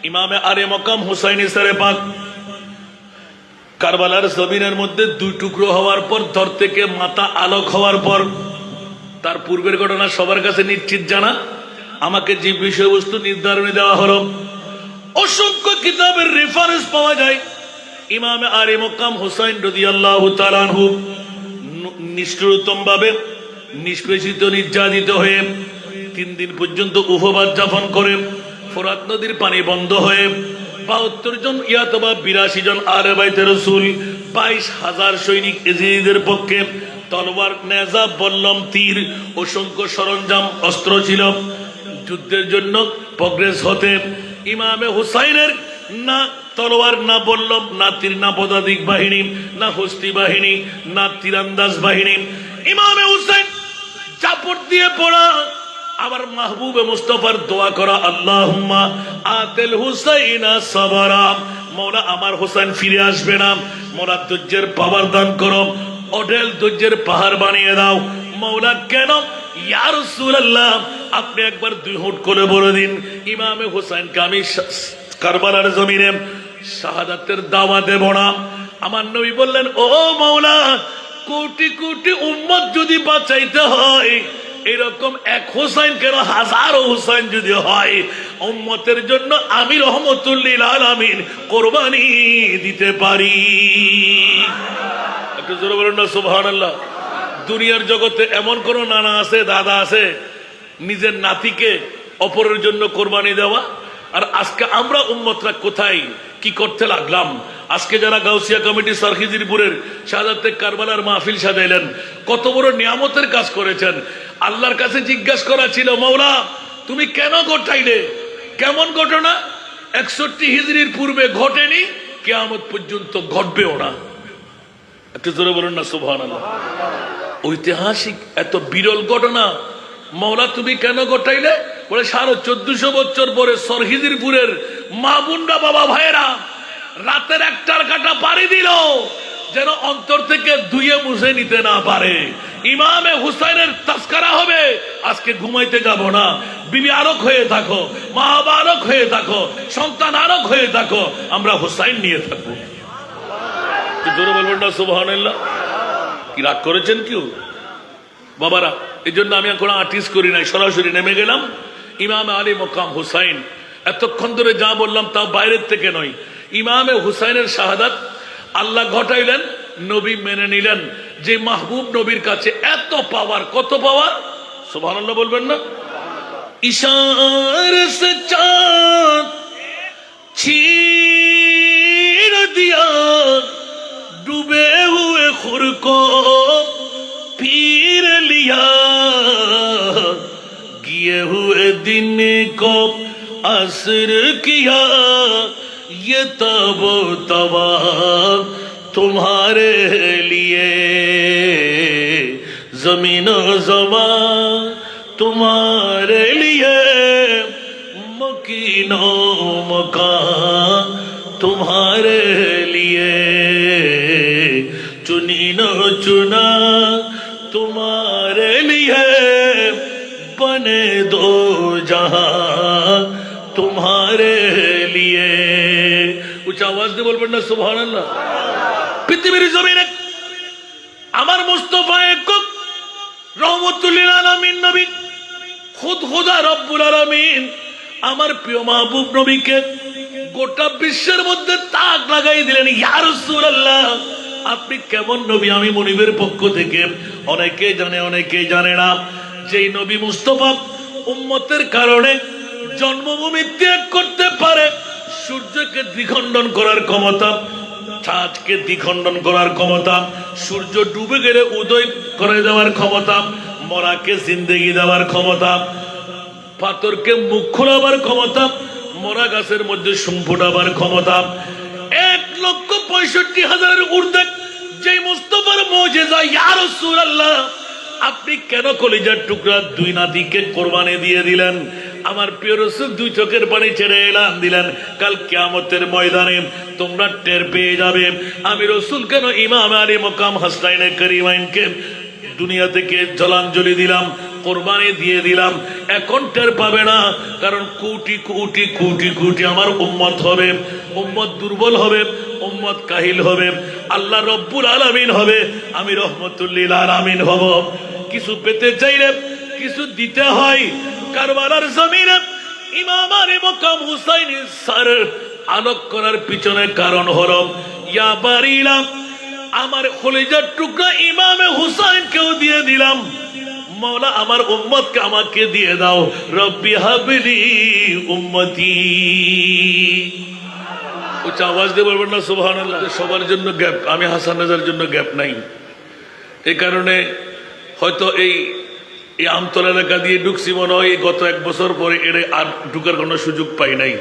ইমামে আরে মকাম হুসাইন ইসারে পাক কারবালার জমিনের মধ্যে দুই টুকরো হওয়ার পর ধর থেকে মাথা আলোক হওয়ার পর, তার পূর্বের ঘটনা সবার কাছে নিশ্চিত জানা। আমাকে যে বিষয়বস্তু নির্ধারণে দেওয়া হলো, অসংখ্য কিতাবের রেফারেন্স পাওয়া যায়। ইমামে আরে মকাম হুসাইন রাদিয়াল্লাহু তাআলা আনহু নিষ্ঠুরতম ভাবে নিষ্পেষিত নির্যাতিত হয়ে 3 দিন পর্যন্ত উপবাস যাপন করে, ফোরাত নদীর পানি বন্ধ হয়ে 72 জন ইয়াতবা 82 জন আলে বাইতে রাসূল 22,000 সৈনিক ইজিদের পক্ষে তলোয়ার, নেজা, বল্লম, তীর, অসংখ্য সরঞ্জাম, অস্ত্র ছিল। যুদ্ধের জন্য প্রগ্রেস হতে ইমামে হুসাইনের না তলোয়ার, না বল্লম, না তীর, না পদাতিক বাহিনী, না হস্তি বাহিনী, না তীরান্দাজ বাহিনী। ইমামে হুসাইন চাপড় দিয়ে পড়া, আমার মাহবুবে মুস্তাফার দোয়া করা, আল্লাহুম্মা আতিল হুসাইনা সাবরা, মওলা আমার হুসাইন ফিরে আসবে না, মওলা ধৈর্যের পাওয়ার দান করো, অঢেল ধৈর্যের পাহাড় বানিয়ে দাও মওলা। কেন? ইয়া রাসূলুল্লাহ, আপনি একবার 2 হুট করে বলে দিন, ইমামে হুসাইনকে আমি কারবালার জমিনে শাহাদাতের দাওয়া দেব না। আমার নবী বললেন, ও মওলা, কোটি কোটি উম্মত যদি বাঁচাইতে হয়, এরকম এক হুসাইন কেন, হাজারো হুসাইন যদি হয়, উম্মতের জন্য আমি রহমতুল লিল আলামিন কোরবানি দিতে পারি। একটু জোরে বলুন না সুবহানাল্লাহ। দুনিয়ার জগতে এমন কোন নানা আছে, দাদা আছে, নিজের নাতিকে অপরের জন্য কোরবানি দেওয়া? আর আজকে আমরা উম্মতরা কোথায় কি করতে লাগলাম? আজকে যারা গাউসিয়া কমিটি সরখিজিরপুরের শাহাদাতে কারবালার মাহফিল সাজাইলেন, কত বড় নিয়ামতের কাজ করেছেন। আল্লাহর কাছে জিজ্ঞাসা করা ছিল, মওলা তুমি কেন ঘটাইলে? কেমন ঘটনা? 61 হিজরির পূর্বে ঘটেনি, কিয়ামত পর্যন্ত ঘটবেও না। একটু জোরে বলুন না সুবহানাল্লাহ। ঐতিহাসিক এত বিরল ঘটনা মওলা তুমি কেন ঘটাইলে? বলে 1450 বছর পরে সরহিজিরপুরের মা বোনরা, বাবা ভাইয়েরা রাতের 1টার কাটা পাড়ি দিল যেন অন্তর থেকে ধুয়ে মুছে নিতে না পারে। ইমামে হুসাইনের তাস্কারা হবে, আজকে ঘুমাইতে যাব না। বিবি আরক হয়ে থাকো, মা বাবা আরক হয়ে থাকো, সন্তান আরক হয়ে থাকো, আমরা হুসাইন নিয়ে থাকবো। জোরে বলবেন না সুবহানাল্লাহ। কি রাগ করেছেন কেউ বাবারা? এই জন্য আমি এখন আর্টিস্ট করি নাই, সরাসরি নেমে গেলাম। ইমামে আলী মকাম হুসাইন, এতক্ষণ ধরে যা বললাম তাও বাইরের থেকে নয়। ইমামে হুসাইনের শাহাদাত আল্লাহ ঘটাইলেন, নবী মেনে নিলেন। যে মাহবুব নবীর কাছে এত পাওয়ার, কত পাওয়ার, সুবহানাল্লাহ বলবেন না? ইশারে সে চাঁদ छीन दिया डूबे हुए खुर को पीर लिया गिए हुए दिन को असर किया ये तबो तबा तुम्हारे लिए जमीनो ज़मा तुम्हारे लिए मकीनो मकान तुम्हारे लिए चुनी न चुना तुम्हारे लिए बने दो जहां तुम्हारे लिए। उच्च आवाज দিয়ে বলবেন না সুবহানাল্লাহ। পৃথিবীর জমিনে আমার মুস্তাফা একক রহমতুল লিল আলামিন নবী খুদ খুদা রব্বুল আলামিন আমার প্রিয় মাহবুব নবীকে গোটা বিশ্বের মধ্যে তাক লাগাই দিলেন। ইয়া রাসূলুল্লাহ, আপনি কেমন নবী? আমি মনিবের পক্ষ থেকে অনেকে জানে, অনেকে জানে না। যেই নবী মুস্তাফা উম্মতের কারণে জন্মভূমি ত্যাগ করতে পারে, সূর্যকে দ্বিখণ্ডন করার ক্ষমতা, চাঁদকে দ্বিখণ্ডন করার ক্ষমতা, সূর্য ডুবে গেলে উদয় করে দেওয়ার ক্ষমতা, মরাকে জিন্দেগি দেওয়ার ক্ষমতা, পাথরকে মুখ খোলাবার ক্ষমতা, মরা গাছের মধ্যে সুম ফোটাবার ক্ষমতা, 1,65,000 ঊর্ধ্বে যে মুস্তাফার মুজিজা। ইয়া রাসূলুল্লাহ, আপনি কেন কলিজার টুকরা 2 নাতিকে কোরবানি দিয়ে দিলেন? আমার প্রিয় রাসূল 2 চোখের পানি ছেড়ে এলান দিলেন, কাল কিয়ামতের ময়দানে তোমরা টের পেয়ে যাবে আমি রাসূল কেন ইমাম আলী মকাম হাসনাইনে করিমাইনকে দুনিয়া থেকে জলাঞ্জলি দিলাম। কোরবানি দিয়ে দিলাম, এখন টের পাবে না, কারণ কোটি কোটি কোটি কোটি আমার উম্মত হবে, উম্মত দুর্বল হবে, উম্মত কাহিল হবে, আল্লাহ রব্বুল আলামিন হবে, আমি রহমতুল লিল আলামিন হব। কিছু পেতে চাইলে কিছু দিতে হয়। কারবালার জমিনে ইমাম আলী মকাম হুসাইনের সর আলোক করার পিছনে কারণ হলো ইয়া বারিলা, আমার কলিজার টুকরা ইমামে হুসাইনকেও দিয়ে দিলাম, মওলা আমার উম্মতকে আমাকে দিয়ে দাও, রব্বি হাবলি উম্মতি। উচ্চ আওয়াজ দিয়ে বলবেন না সুবহানাল্লাহ। সবার জন্য গ্যাপ, আমি হাসান রাজার জন্য গ্যাপ নাই। এই কারণে হয়তো এই আমতলা এলাকা দিয়ে ঢুকছি মনে হয় গত 1 বছর পরে এর আর ঢুকার কোনো সুযোগ পাই নাই।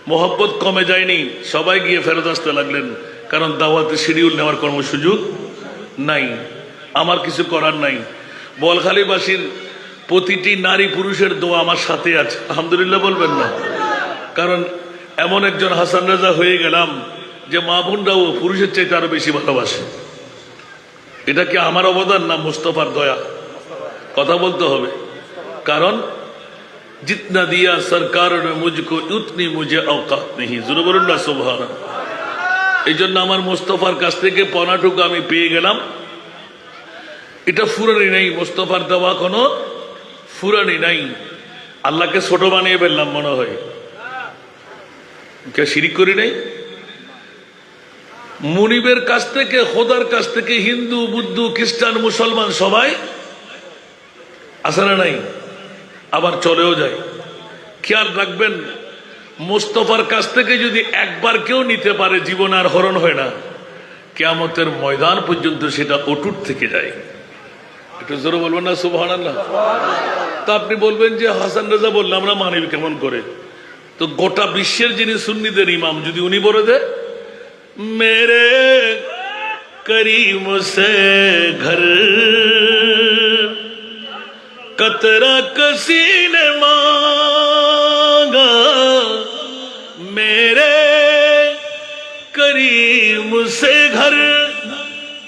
মোহব্বত কমে যায়নি, সবাই গিয়ে ফেরত আসতে লাগলেন, কারণ দাওয়াতে শিডিউল নেওয়ার কোনো সুযোগ নাই। আমার কিছু করার নাই। বলখালীবাসীর প্রতিটি নারী পুরুষের দোয়া আমার সাথে আছে, আলহামদুলিল্লাহ বলবেন না? কারণ এমন একজন হাসান রাজা হয়ে গেলাম যে মা বোনরাও পুরুষের চাইতে আরো বেশি ভালোবাসে। এটা কি আমার অবদান না মুস্তফার দয়া? কথা বলতে হবে, কারণ জিতনা দিয়া সরকার ने मुझको उतनी मुझे औकात नहीं। জোরে বলুন না সুবহানাল্লাহ। এই জন্য আমার মুস্তফার কাছ থেকে পনাটুকু আমি পেয়ে গেলাম, এটা ফুরানি নাই, মুস্তফার দেওয়া কোনো ফুরানি নাই। আল্লাহকে ছোট বানিয়ে ফেললাম মনে হয়, কে শিরিক করি নাই। মুনিবের কাছ থেকে, খোদার কাছ থেকে হিন্দু বুদ্ধ খ্রিস্টান মুসলমান সবাই আসে না নাই, আবার চলেও যায়। খেয়াল রাখবেন, মুস্তফার কাছ থেকে যদি একবার কেউ নিতে পারে জীবন আর হরণ হয় না, কিয়ামতের ময়দান পর্যন্ত সেটা অটুট থেকে যায়। একটু জোরে বলবেন না সুবহানাল্লাহ। তা আপনি বলবেন যে হাসান রাজা বললাম আমরা মানিব কেমন করে? তো গোটা বিশ্বের যিনি সুন্নিদের ইমাম, যদি উনি বলে দেয় মেরে করিম সে ঘর कतरा किसी ने मांगा, मेरे करीम से घर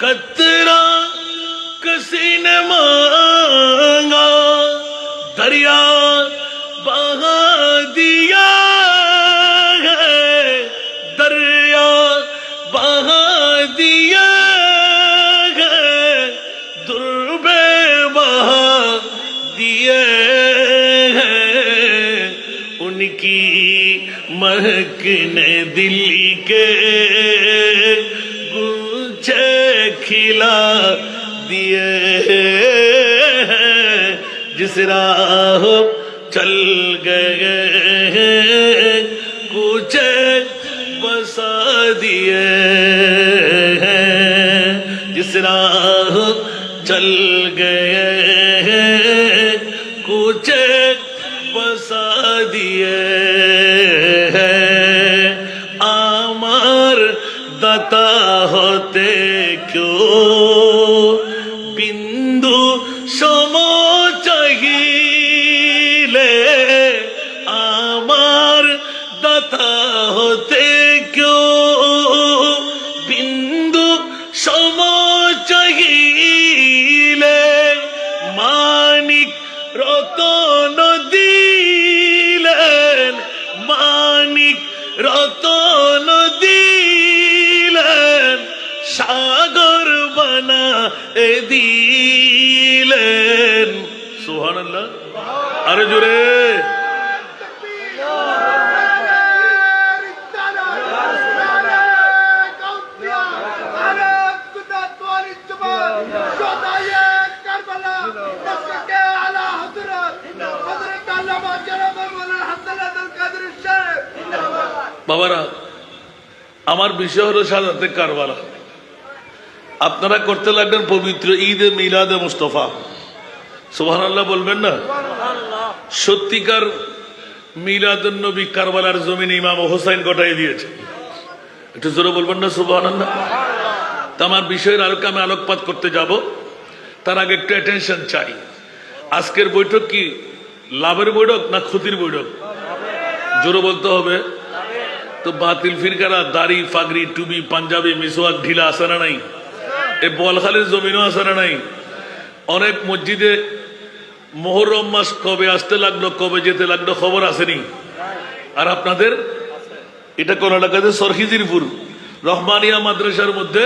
कतरा किसी ने मांगा, दरिया बहा दिया है, दरिया बहा दिया है, दुर्बे बहा दिए हैं, उनकी महक ने दिल के गुच्छे खिला दिए हैं, जिस राह चल गए कुछ बसा दिए हैं, जिस राह चल गए कुछ बसा दिए हैं, आमार दाता होते क्यों बिंदु समो चाहिए, आमार दाता होते क्यों बिंदु समो चाहिए, मानिक রতন দিলেন, মানিক রতন দিলেন, সাগর বানা দিলেন। সুবহানাল্লাহ, আরে জোরে। বাবারা, আমার বিষয় হলো শাহাদাতে কারবালা। আপনারা করতে লাগলেন পবিত্র ঈদে মিলাদে মুস্তফা। সুবহানাল্লাহ বলবেন না? সত্যিকার মিলাদুন নবী কারবালার জমিনে ইমাম হোসাইন ঘটাই দিয়েছে। একটু জোরে বলবেন না সুবহানাল্লাহ। তা আমার বিষয়ের আলোকে আমি আলোকপাত করতে যাব, তার আগে একটু অ্যাটেনশন চাই। আজকের বৈঠক কি লাভের বৈঠক না ক্ষতির বৈঠক? জোরে বলতে হবে। তো বাতিল ফিরকারা দাড়ি ফাগরি টুবি পাঞ্জাবি মিসওয়াক ঢিলা আসে না নাই? এই বলখালির জমিনও আসে না নাই? অনেক মসজিদে মুহররম মাস কবে আসতে লাগলো, কবে যেতে লাগলো খবর আসেনি? আর আপনাদের এটা কোন এলাকাতে? সরখিজিরপুর রহমানিয়া মাদ্রাসার মধ্যে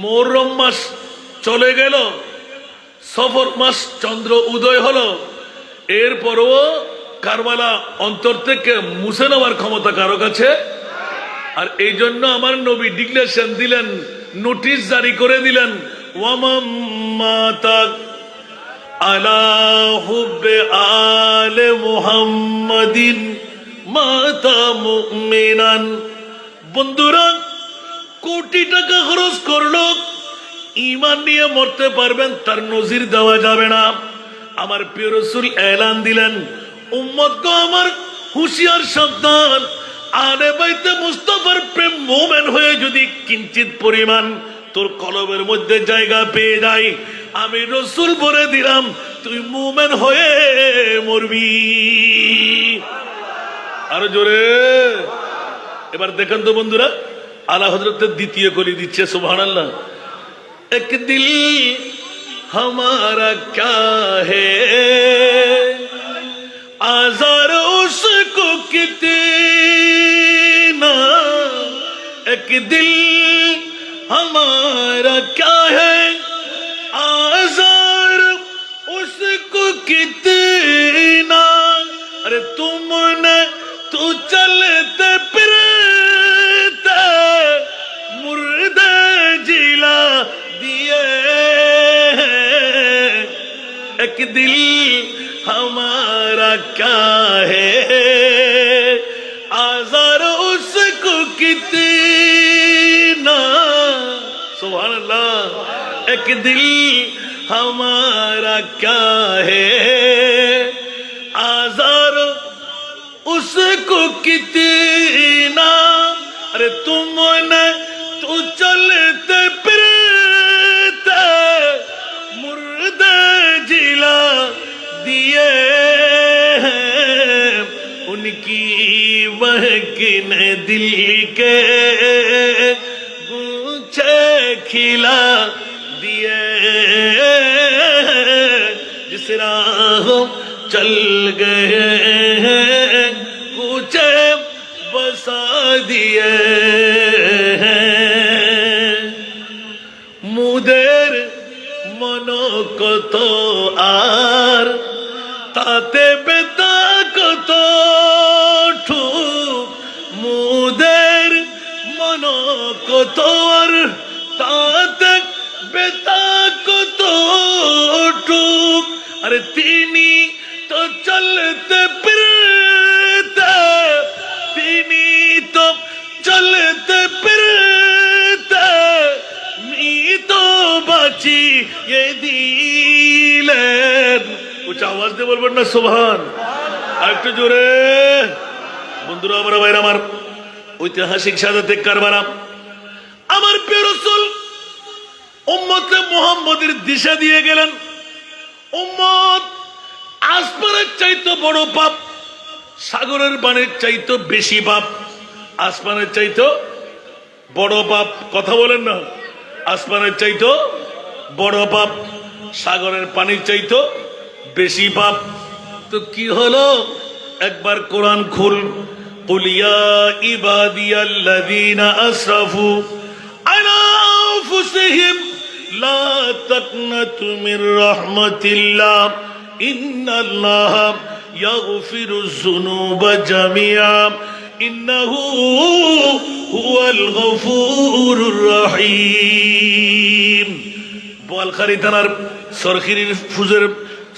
মুহররম মাস চলে গেল, সফর মাস চন্দ্র উদয় হলো, এরপরও কারবালা অন্তর থেকে মুছে নেওয়ার ক্ষমতা কারো কাছে। আর এই জন্য আমার নবী ডিক্লেরেশন দিলেন, নোটিশ জারি করে দিলেন, ওয়ামাম্মাতা আলা হুব্বে আলে মুহাম্মাদিন মাতা মুমিনান। বন্ধুরা, কোটি টাকা খরচ করলো, ঈমান নিয়ে মরতে পারবেন তার নজির দেওয়া যাবে না। আমার প্রিয় রাসূল এলান দিলেন, উম্মতগণ আমার হুঁশিয়ার সাবধান, আলে বাইতে মুস্তাফার প্রেম মোমেন হয়ে যদি কিঞ্চিত পরিমাণ তোর কলবের মধ্যে জায়গা পেয়ে যায়, আমি রাসূল বলে দিলাম তুই মোমেন হয়ে মরবি। আরো জোরে। এবার দেখেন তো বন্ধুরা, আলা হযরতের দ্বিতীয় কলি দিচ্ছে, সুবহানাল্লাহ। এক দিল हमारा क्या है, आजार उसको कितना, एक दिल हमारा क्या है, आजार उसको कितना। अरे तुमने तो चलते फिरते मुर्दे जिला दिए, एक दिल हमारा क्या है, आजार उसको कितना। सुभान अल्लाह। एक दिल हमारा क्या है, आजार उसको कितना। अरे तुमने तो चलते फिरते मुर्दे जिला दिए, उनकी महकिन दिल के गूंचे खिला दिए, जिस राह चल गए हैं कूचे बसा दिए। মুদের মনো কত আর তাতে বেতা কত ঠুক, মুদের মনো কত আর তাতে বেতা কত ঠুক। আরে তিনি তো চলতে ফিরতে, তিনি তো চলতে ফিরতে তো বাঁচিয়ে দিলেন। উচ্চ আওয়াজ দিয়ে বলবেন না সুবহান? আর একটু জোরে। বন্ধুরা আমার, ভাইরা আমার, ঐতিহাসিক শাহাদাতে কারবালা আমার প্রিয় রাসূল উম্মতে মুহাম্মদের দিশা দিয়ে গেলেন। উম্মত আসমানের চাইতে বড় পাপ, সাগরের পানির চাইতে বেশি পাপ। আসমানের চাইতে বড় পাপ, কথা বলেন না, আসমানের চাইতো বড় পাপ, সাগরের পানির চাইতো বেশি পাপ। তো কি হলো? একবার কোরআন খুল, কুল ইয়া ইবাদিয়াল্লাযীনা আসরাফু আলা আনফুসিহিম লা তাকনাতু মির রাহমাতিল্লাহ ইন্নাল্লাহা ইয়াগফিরুয যুনুবা জামিআ ইন্নাহু হুয়াল গফুরুর রহিম। বোয়ালখালী থানার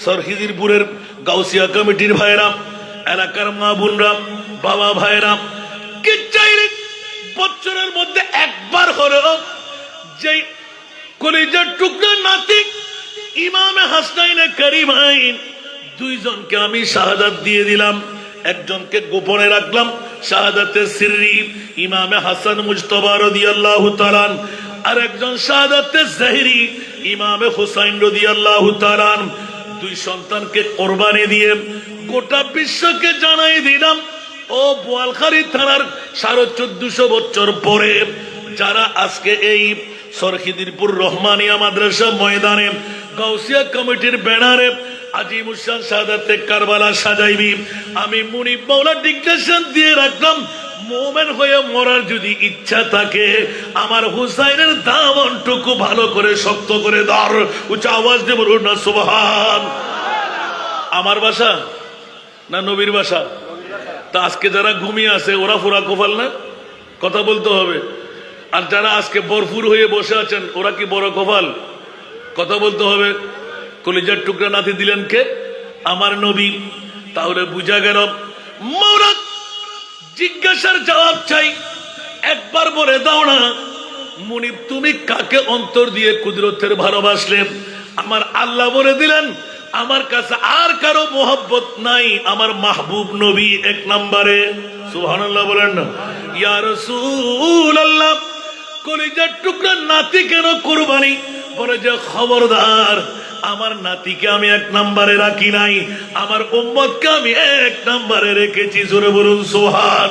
সরখিজিরপুরের গাউসিয়া কমিটির ভাইরা, এলাকার মা বোনরা, বাবা ভাইরা, কি চাইলে বছরের মধ্যে একবার হলো যে কলিজার টুকরা নাতি ইমামে হাসনাইনে কারিমাইন দুইজনকে আমি শাহাদাত দিয়ে দিলাম। একজনকে গোপনে রাখলাম, শাহাদাতে সিররি ইমামে হাসান মুজতবা রাদিয়াল্লাহু তাআলা, আর একজন শাহাদাতে জাহিরি ইমামে হুসাইন রাদিয়াল্লাহু তাআলা। দুই সন্তানকে কোরবানি দিয়ে গোটা বিশ্বকে জানাই দিলাম, ও বোয়ালখালী থানার 1450 বছর পরে যারা আজকে এই সরখিদিরপুর রহমানিয়া মাদ্রাসা ময়দানে গাউসিয়া কমিটির ব্যানারে আজিমুসান শাহাদাতে কারবালা সাজাইবি। আমি মুনিব মাওলা ডিক্টেশন দিয়ে রাখলাম, মোমেন হয়ে মরার যদি ইচ্ছা থাকে আমার হুসাইনের দামনটুকু ভালো করে শক্ত করে ধর। উচ্চ আওয়াজ দিয়ে বলুন না সুবহান। আমার বাসা না নবীর বাসা? তা আজকে যারা ঘুমিয়ে আছে ওরা ফুরা কপাল না? কথা বলতে হবে। আর যারা আজকে বরফুর হয়ে বসে আছেন ওরা কি বড় কপাল? কথা বলতে হবে। কলিজার টুকরা নাতি দিলেন কে? আমার নবী। তাহলে বুঝা গেল মাওলা জিজ্ঞাসার জবাব চাই, একবার বলে দাও না মুনিব তুমি কাকে অন্তর দিয়ে কুদরতের ভালোবাসলে? আমার আল্লাহ বলে দিলেন আমার কাছে আর কারো মোহব্বত নাই, আমার মাহবুব নবী এক নম্বরে। সুবহানাল্লাহ বলেন না। ইয়া রাসূলুল্লাহ কলিজার টুকরা নাতি কেন কুরবানি? বলে যে খবরদার আমার নাতিকে আমি এক নম্বরে রাখি নাই, আমার উম্মতকে আমি এক নম্বরে রেখেছি। জোরে বলুন সুবহান।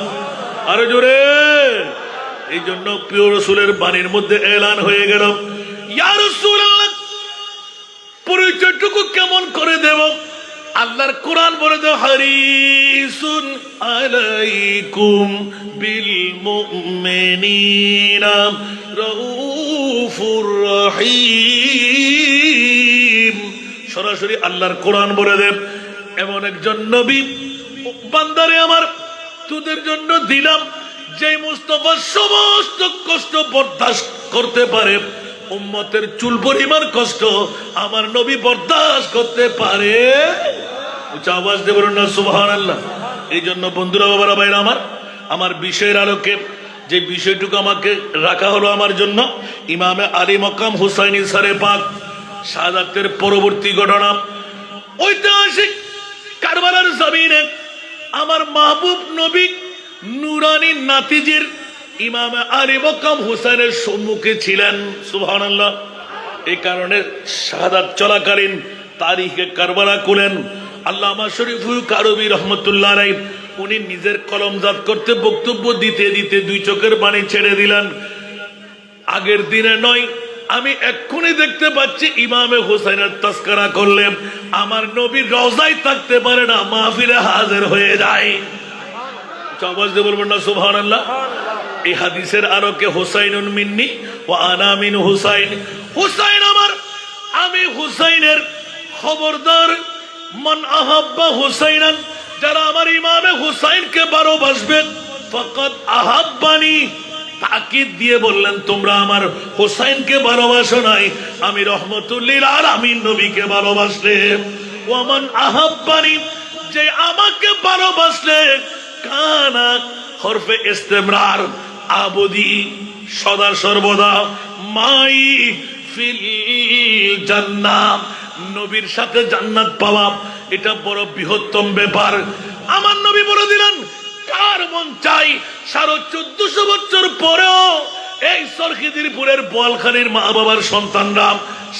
আরে জোরে। এই জন্য প্রিয় রাসূলের বাণীর মধ্যে এলান হয়ে গেল, ইয়া রাসূলুল্লাহ পরিচয়টুকু কেমন করে দেব? আল্লাহর কোরআন বলে দেয় হারিসুন আলাইকুম বিল মুমিনিনা রাউফুর রহিম। সরাসরি আল্লাহর কোরআন বলে দেব এমন একজন নবী বান্দারে আমার তোদের জন্য দিলাম যে মুস্তাফা সমস্ত কষ্ট বরদাস্ত করতে পারে। উম্মতের চুল পরিমাণ কষ্ট আমার নবী বরদাস্ত করতে পারে। উচ্চ আওয়াজ দিয়ে বলুন না সুবহানাল্লাহ। এই জন্য বন্ধুরা বাবারা ভাইরা আমার বিষয়ের আলোকে যে বিষয়টুকু আমাকে রাখা হলো আমার জন্য, ইমামে আলী মকাম হুসাইন সারে পাক শাহাদাতের পরবর্তী ঘটনা ঐতিহাসিক কারবালার জমিনে আমার মাহবুব নবী নুরানি নাতিজির ইমামে আলী মকাম হুসাইনের সম্মুখে ছিলেন। সুবহানাল্লাহ। এই কারণে শাহাদাত চলাকালীন তারিখে কারবালা করেন আল্লামা শরীফুল কারবী রহমতুল্লাহ আলাইহি। উনি নিজের কলমজাত করতে বক্তব্য দিতে দিতে দুই চোখের পানি ছেড়ে দিলেন। আগের দিনে নয়, আমি এক্ষুনি দেখতে পাচ্ছি ইমামে হুসাইনের তাস্করা করলে আমার নবী রওজায় থাকতে পারে না, মাহফিলে হাজির হয়ে যায়। আওয়াজ দিয়ে বলবেন না সুবহানাল্লাহ। এই হাদিসের আলোকে হুসাইনুন মিন্নি ওয়া আনা মিন হুসাইন, হুসাইন আমার, আমি হুসাইনের। খবরদার মান আহাব্বা হুসাইনান, যারা আমার ইমামে হুসাইনকে ভালোবাসবেন ফাকাদ আহাব্বানি, তাকিদ দিয়ে বললেন তোমরা আমার হুসাইনকে ভালোবাসো নাই, আমি রহমতুল লিল আলামিন নবীকে ভালোবাসলে। ওয়া মান আহাব্বানি, যে আমাকে ভালোবাসলে কানা হরফে ইস্তেমরার আবদি, সদা সর্বদা মাই ফিল জান্নাহ, নবীর সাথে জান্নাত পাওয়া এটা বড় বৃহত্তম ব্যাপার। আমার নবী বলে দিলেন কার মন চাই 1450 বছর পরেও এই সরখিদিরপুরের বোয়ালখালীর মা বাবার সন্তানরা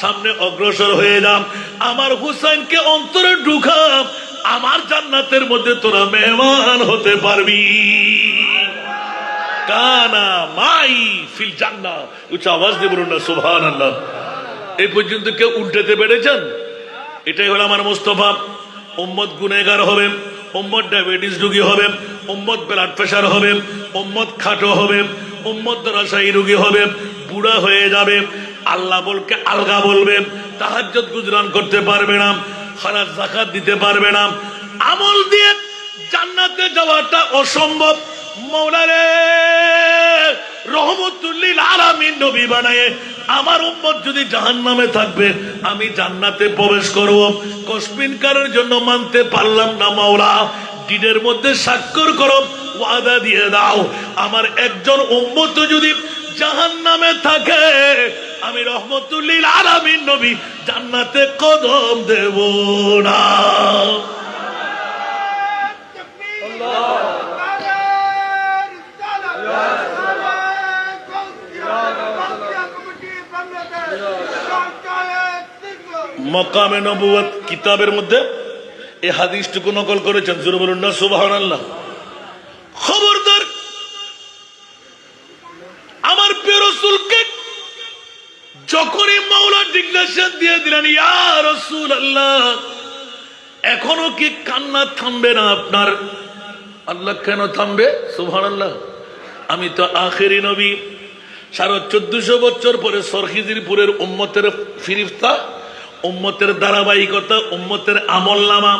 সামনে অগ্রসর হয়ে যান, আমার হুসাইনকে অন্তরে ঢুকাম, আমার জান্নাতের মধ্যে তোরা মেহমান হতে পারবি। কানা মাই ফিল জান্নাহ, উচ্চ আওয়াজ দিয়ে বলুন না সুবহানাল্লাহ। এই পর্যন্ত কেউ উল্টাতে পেরেছেন? এটাই হলো আমার মুস্তাফা। উম্মত গুনাহগার হবে, উম্মত ডায়াবেটিস রোগী হবে, উম্মত ব্লাড প্রেসার হবে, উম্মত খাটো হবে, উম্মত দরাশায়ী রোগী হবে, বুড়া হয়ে যাবে, আল্লাহ বলকে আলগা বলবে, তাহাজ্জুদ গুজরান করতে পারবে না, খারাজ যাকাত দিতে পারবে না, আমল দিয়ে জান্নাতে যাওয়াটা অসম্ভব। মওলা রে রহমতুল লিল আলামিন নবী বানায়ে আমার উম্মত যদি জাহান্নামে থাকবে আমি জান্নাতে প্রবেশ করব, কসমিনকারের জন্য মানতে পারলাম না মাওলা, ডিনের মধ্যে স্বাক্ষর করো, ওয়াদা দিয়ে দাও আমার একজন উম্মত যদি জাহান্নামে থাকে আমি রহমতুল লিল আলামিন নবী জান্নাতে কদম দেব না। মকামে নবুয়ত কিতাবের মধ্যে এই হাদিসটুকু নকল করেছেন, জোরে বলুন না সুবহানাল্লাহ। খবরদার আমার প্রিয় রাসূলকে যখনই মাওলা জিজ্ঞাসা দিয়ে দিলেন, ইয়া রাসূলুল্লাহ, এখনো কি কান্না থামবে না আপনার? আল্লাহ কেন থামবে? সুবহানাল্লাহ, আমি তো আখেরি নবী। 1450 বছর পরে সরখিজিরপুরের উম্মতের ফিরিস্তা, উম্মতের ধারাবাহিকতা, উম্মতের আমলনামা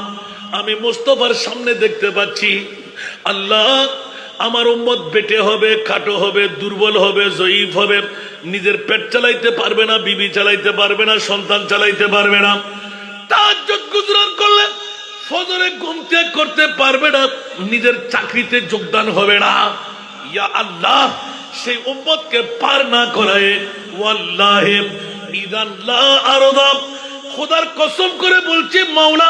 আমি মুস্তাফার সামনে দেখতে পাচ্ছি। আল্লাহ, আমার উম্মত বেটে হবে, খাটো হবে, দুর্বল হবে, জয়ীফ হবে, নিজের পেট চালাইতে পারবে না, বিবি চালাইতে পারবে না, সন্তান চালাইতে পারবে না, তাহাজ্জুদ গুজরান করলে ফজরে ঘুম ত্যাগ করতে পারবে না, নিজের চাকরিতে যোগদান হবে না। ইয়া আল্লাহ, সেই উম্মতকে পার না করায় ওয়াল্লাহি ইদান লা আরদা, খোদার কসম করে বলছি মাওলা,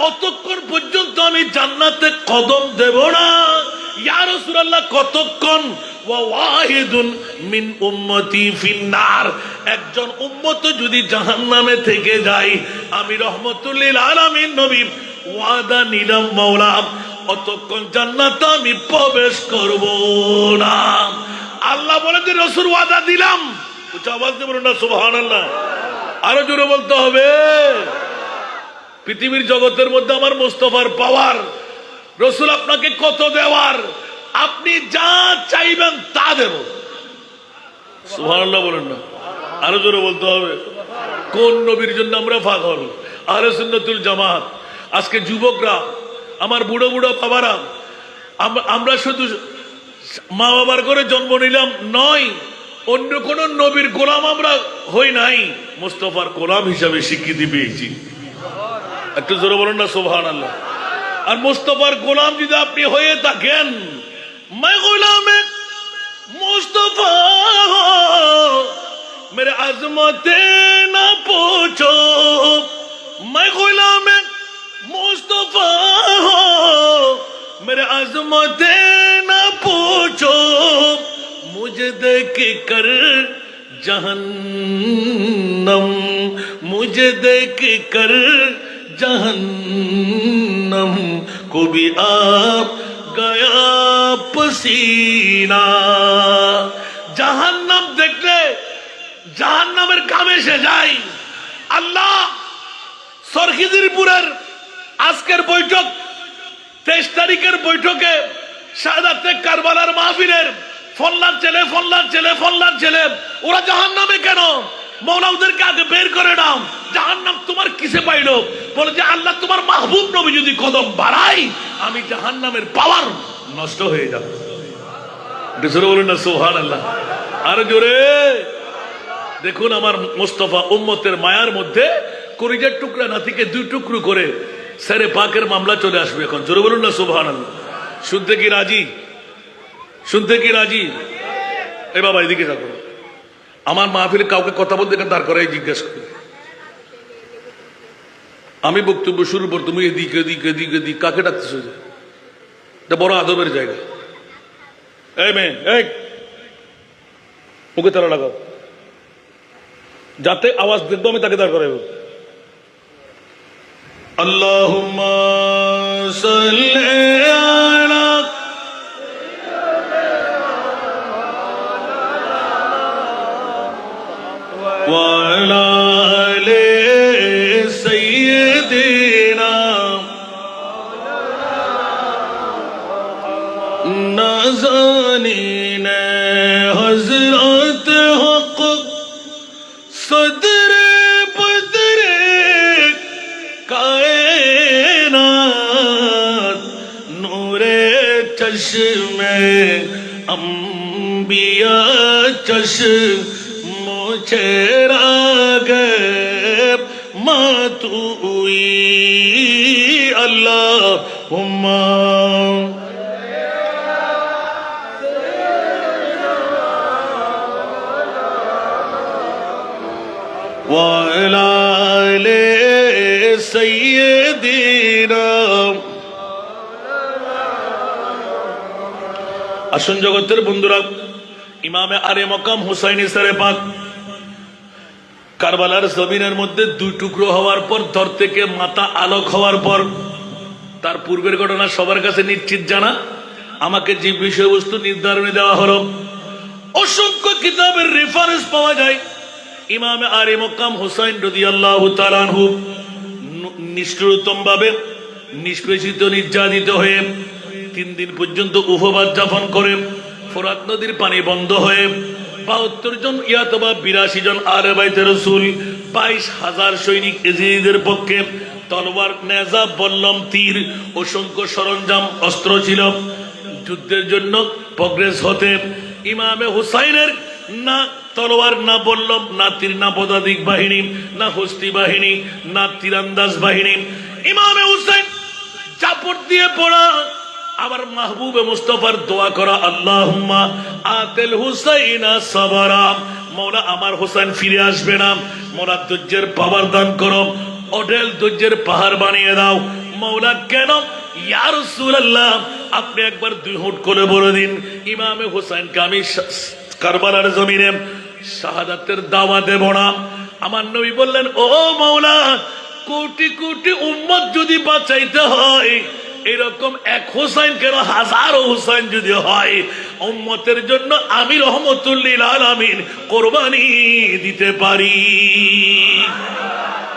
অতক্ষণ পর্যন্ত আমি জান্নাতে কদম দেব না। ইয়া রাসূলুল্লাহ, কতক্ষণ? ওয়া ওয়াহিদুন মিন উম্মতি ফিন্নার, একজন উম্মত যদি জাহান্নামে থেকে যায়, আমি রহমতুল লিল আলামিন নবী ওয়াদা নিলাম মাওলা, অতক্ষণ জান্নাতে আমি প্রবেশ করব না। আল্লাহ বলেন যে রাসূল ওয়াদা দিলাম। উচ্চ আওয়াজ দিয়ে বলুন না সুবহানাল্লাহ। আরো জোরে বলতে হবে। পৃথিবীর জগতের মধ্যে আমার মুস্তাফার পাওয়ার, রাসূল আপনাকে কত দেওয়ার, আপনি যা চাইবেন তা দেব। সুবহানাল্লাহ বলেন না, আরো জোরে বলতে হবে। কোন নবীর জন্য আমরা পাগল? আহলে সুন্নাতুল জামাত। আজকে যুবকরা, আমার বুড়ো বুড়ো বাবারা, আমরা শুধু মা বাবার করে জন্ম নিলাম নয়, অন্য কোন নবীর গোলাম আমরা হই নাই, মুস্তাফার গোলাম হিসাবে স্বীকৃতি পেয়েছি। একটু জোরে বলুন না সুবহানাল্লাহ। আর মুস্তাফার গোলাম যদি আপনি হয়ে থাকেন, मैं गुलाम मुस्तफा हो, मेरे अजमते ना पूछो, मैं गुलाम मुस्तफा हो, मेरे अजमते ना पूछो, मुझे देख कर जहन्नम, मुझे देख कर जहन्नम को भी आप गया पसीना। জাহান্নাম দেখলে জাহান্নামের ঘাম এসে যায়। আল্লাহ, সরখিজিরপুরের আজকের বৈঠক, 23 তারিখের বৈঠকে শাহাদাতে কারবালার মাহফিলের ফল্লার ছেলে, ফল্লার ছেলে, ফল্লার ছেলে, ওরা জাহান্নামে কেন? মওলা ওদেরকে আগে বের করে নাও। জাহান্নাম তোমার কিসে পাইলো? বলে যে আল্লাহ, তোমার মাহবুব নবী যদি কদম বাড়াই, আমি জাহান্নামের পাওয়ার নষ্ট হয়ে যাবে। জোরে বলুন না সুবহানাল্লাহ। আরো জোরে। দেখুন, আমার মুস্তাফা উম্মতের মায়ার মধ্যে কলিজার টুকরা নাতিকে 2 টুকরো করে সেরে পাকের মামলা চলে আসবে এখন। জোরে বলুন না সুবহানাল্লাহ। শুনতে কি রাজি? শুনতে কি রাজি? এ বাবা এদিকে থাকো। আমার মাহফিলে কাউকে কথা বলতে দাঁড় করাই জিজ্ঞেস করি, আমি বক্তব্য শুরু পর তুমি এদিকে এদিকে এদিকে এদিকে কাকে ডাকতেছো? এটা বড় আদবের জায়গা। এই মেয়ে, এই ওকে তালা লাগাও, যাতে আওয়াজ দেখবো আমি তাকে দাঁড় করাইব। আল্লাহুম্মা সাল্লি আলা ওয়া আলা আলি সাইয়্যিদিনা नाज़ानीन हज़रत हक़ सदर बदर कायनात नूरे चश्मे अम्बिया चश्मो चेरागे मातुई अल्लाहुम्मा وعلى آل سيدنا। আসুন জগতের বন্ধুরা, ইমামে আরে মকাম হুসাইন সারে পাক কারবালার জমিনের মধ্যে 2 টুকরো হওয়ার পর, ধর থেকে মাথা আলোক হওয়ার পর, তার পূর্বের ঘটনা সবার কাছে নিশ্চিত জানা। আমাকে যে বিষয়বস্তু নির্ধারণে দেওয়া হলো, অসংখ্য কিতাবের রেফারেন্স পাওয়া যায়। ইমাম আলী মকাম হুসাইন রাদিয়াল্লাহু তাআলা আনহু নিষ্ঠুরতম ভাবে নিষ্পেষিত নির্যাতিত হয়ে 3 দিন পর্যন্ত উপবাস যাপন করে ফোরাত নদীর পানি বন্ধ হয়ে 72 জন অথবা 82 জন আহলে বাইতে রাসূল 22,000 সৈনিক ইজিদের পক্ষে তলোয়ার, নেজা, বল্লম, তীর, অসংখ্য সরঞ্জাম, অস্ত্র ছিল। যুদ্ধের জন্য প্রগ্রেস হতে ইমামে হুসাইনের না তলোয়ার, না বল্লম, না তীর, না পদাতিক বাহিনী, না হস্তি বাহিনী, না তীরান্দাজ বাহিনী। ইমামে হুসাইন চাপড় দিয়ে পড়া, আবার মাহবুবে মুস্তাফার দোয়া করা, আল্লাহুম্মা আতিল হুসাইনা সাবরা, মওলা আমার হুসাইন ফিরে আসবে না, মওলা ধৈর্যের পাওয়ার দান করো, অঢেল ধৈর্যের পাহাড় বানিয়ে দাও। মওলা কেন? ইয়া রাসূলুল্লাহ, আপনি একবার 2 হুট করে বলে দিন ইমামে হুসাইনকে আমি কারবালার জমিনে শাহাদাতের দাওয়াত দেব না। আমার নবী বললেন, ও মওলা, কোটি কোটি উম্মত যদি বাঁচাইতে হয়, এরকম এক হুসাইন কেন, হাজারো হুসাইন যদি হয়, উম্মতের জন্য আমি রহমতুল লিল আলামিন কোরবানি দিতে পারি।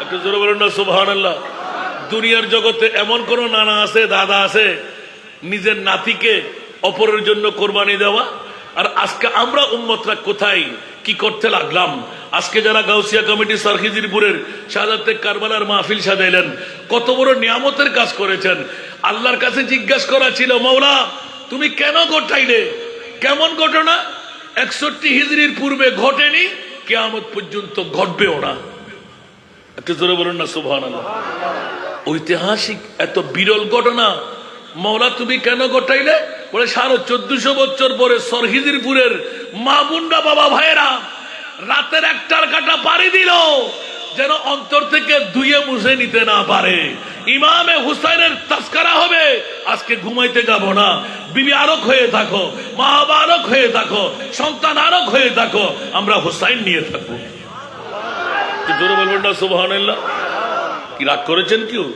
একটু জোরে বলুন না সুবহানাল্লাহ। দুনিয়ার জগতে এমন কোন নানা আছে, দাদা আছে, নিজের নাতিকে অপরের জন্য কোরবানি দেওয়া? আর আজকে আমরা উম্মতরা কোথায় কি করতে লাগলাম? আজকে যারা গাউসিয়া কমিটি সরখিজিরপুরের শাহাদাতে কারবালার মাহফিল সাজাইলেন, কত বড় নিয়ামতের কাজ করেছেন। আল্লাহর কাছে জিজ্ঞাসা করা ছিল, মওলা তুমি কেন ঘটাইলে? কেমন ঘটনা? 61 হিজরির পূর্বে ঘটেনি, কিয়ামত পর্যন্ত ঘটবেও না। একটু জোরে বলুন না সুবহানাল্লাহ। ঐতিহাসিক এত বিরল ঘটনা, মওলা তুমি কেন ঘটাইলে? বলে 1450 বছর পরে সরহিজিরপুরের মা বোনরা, বাবা ভাইয়েরা রাতের 1টার কাটা পাড়ি দিল যেন অন্তর থেকে ধুয়ে মুছে নিতে না পারে। ইমামে হুসাইনের তাস্কারা হবে, আজকে ঘুমাইতে যাব না। বিবি আরক হয়ে থাকো, মা বাবা আরক হয়ে থাকো, সন্তান আরক হয়ে থাকো, আমরা হুসাইন নিয়ে থাকবো। জোরে বলবেন না সুবহানাল্লাহ। কি রাগ করেছেন কেউ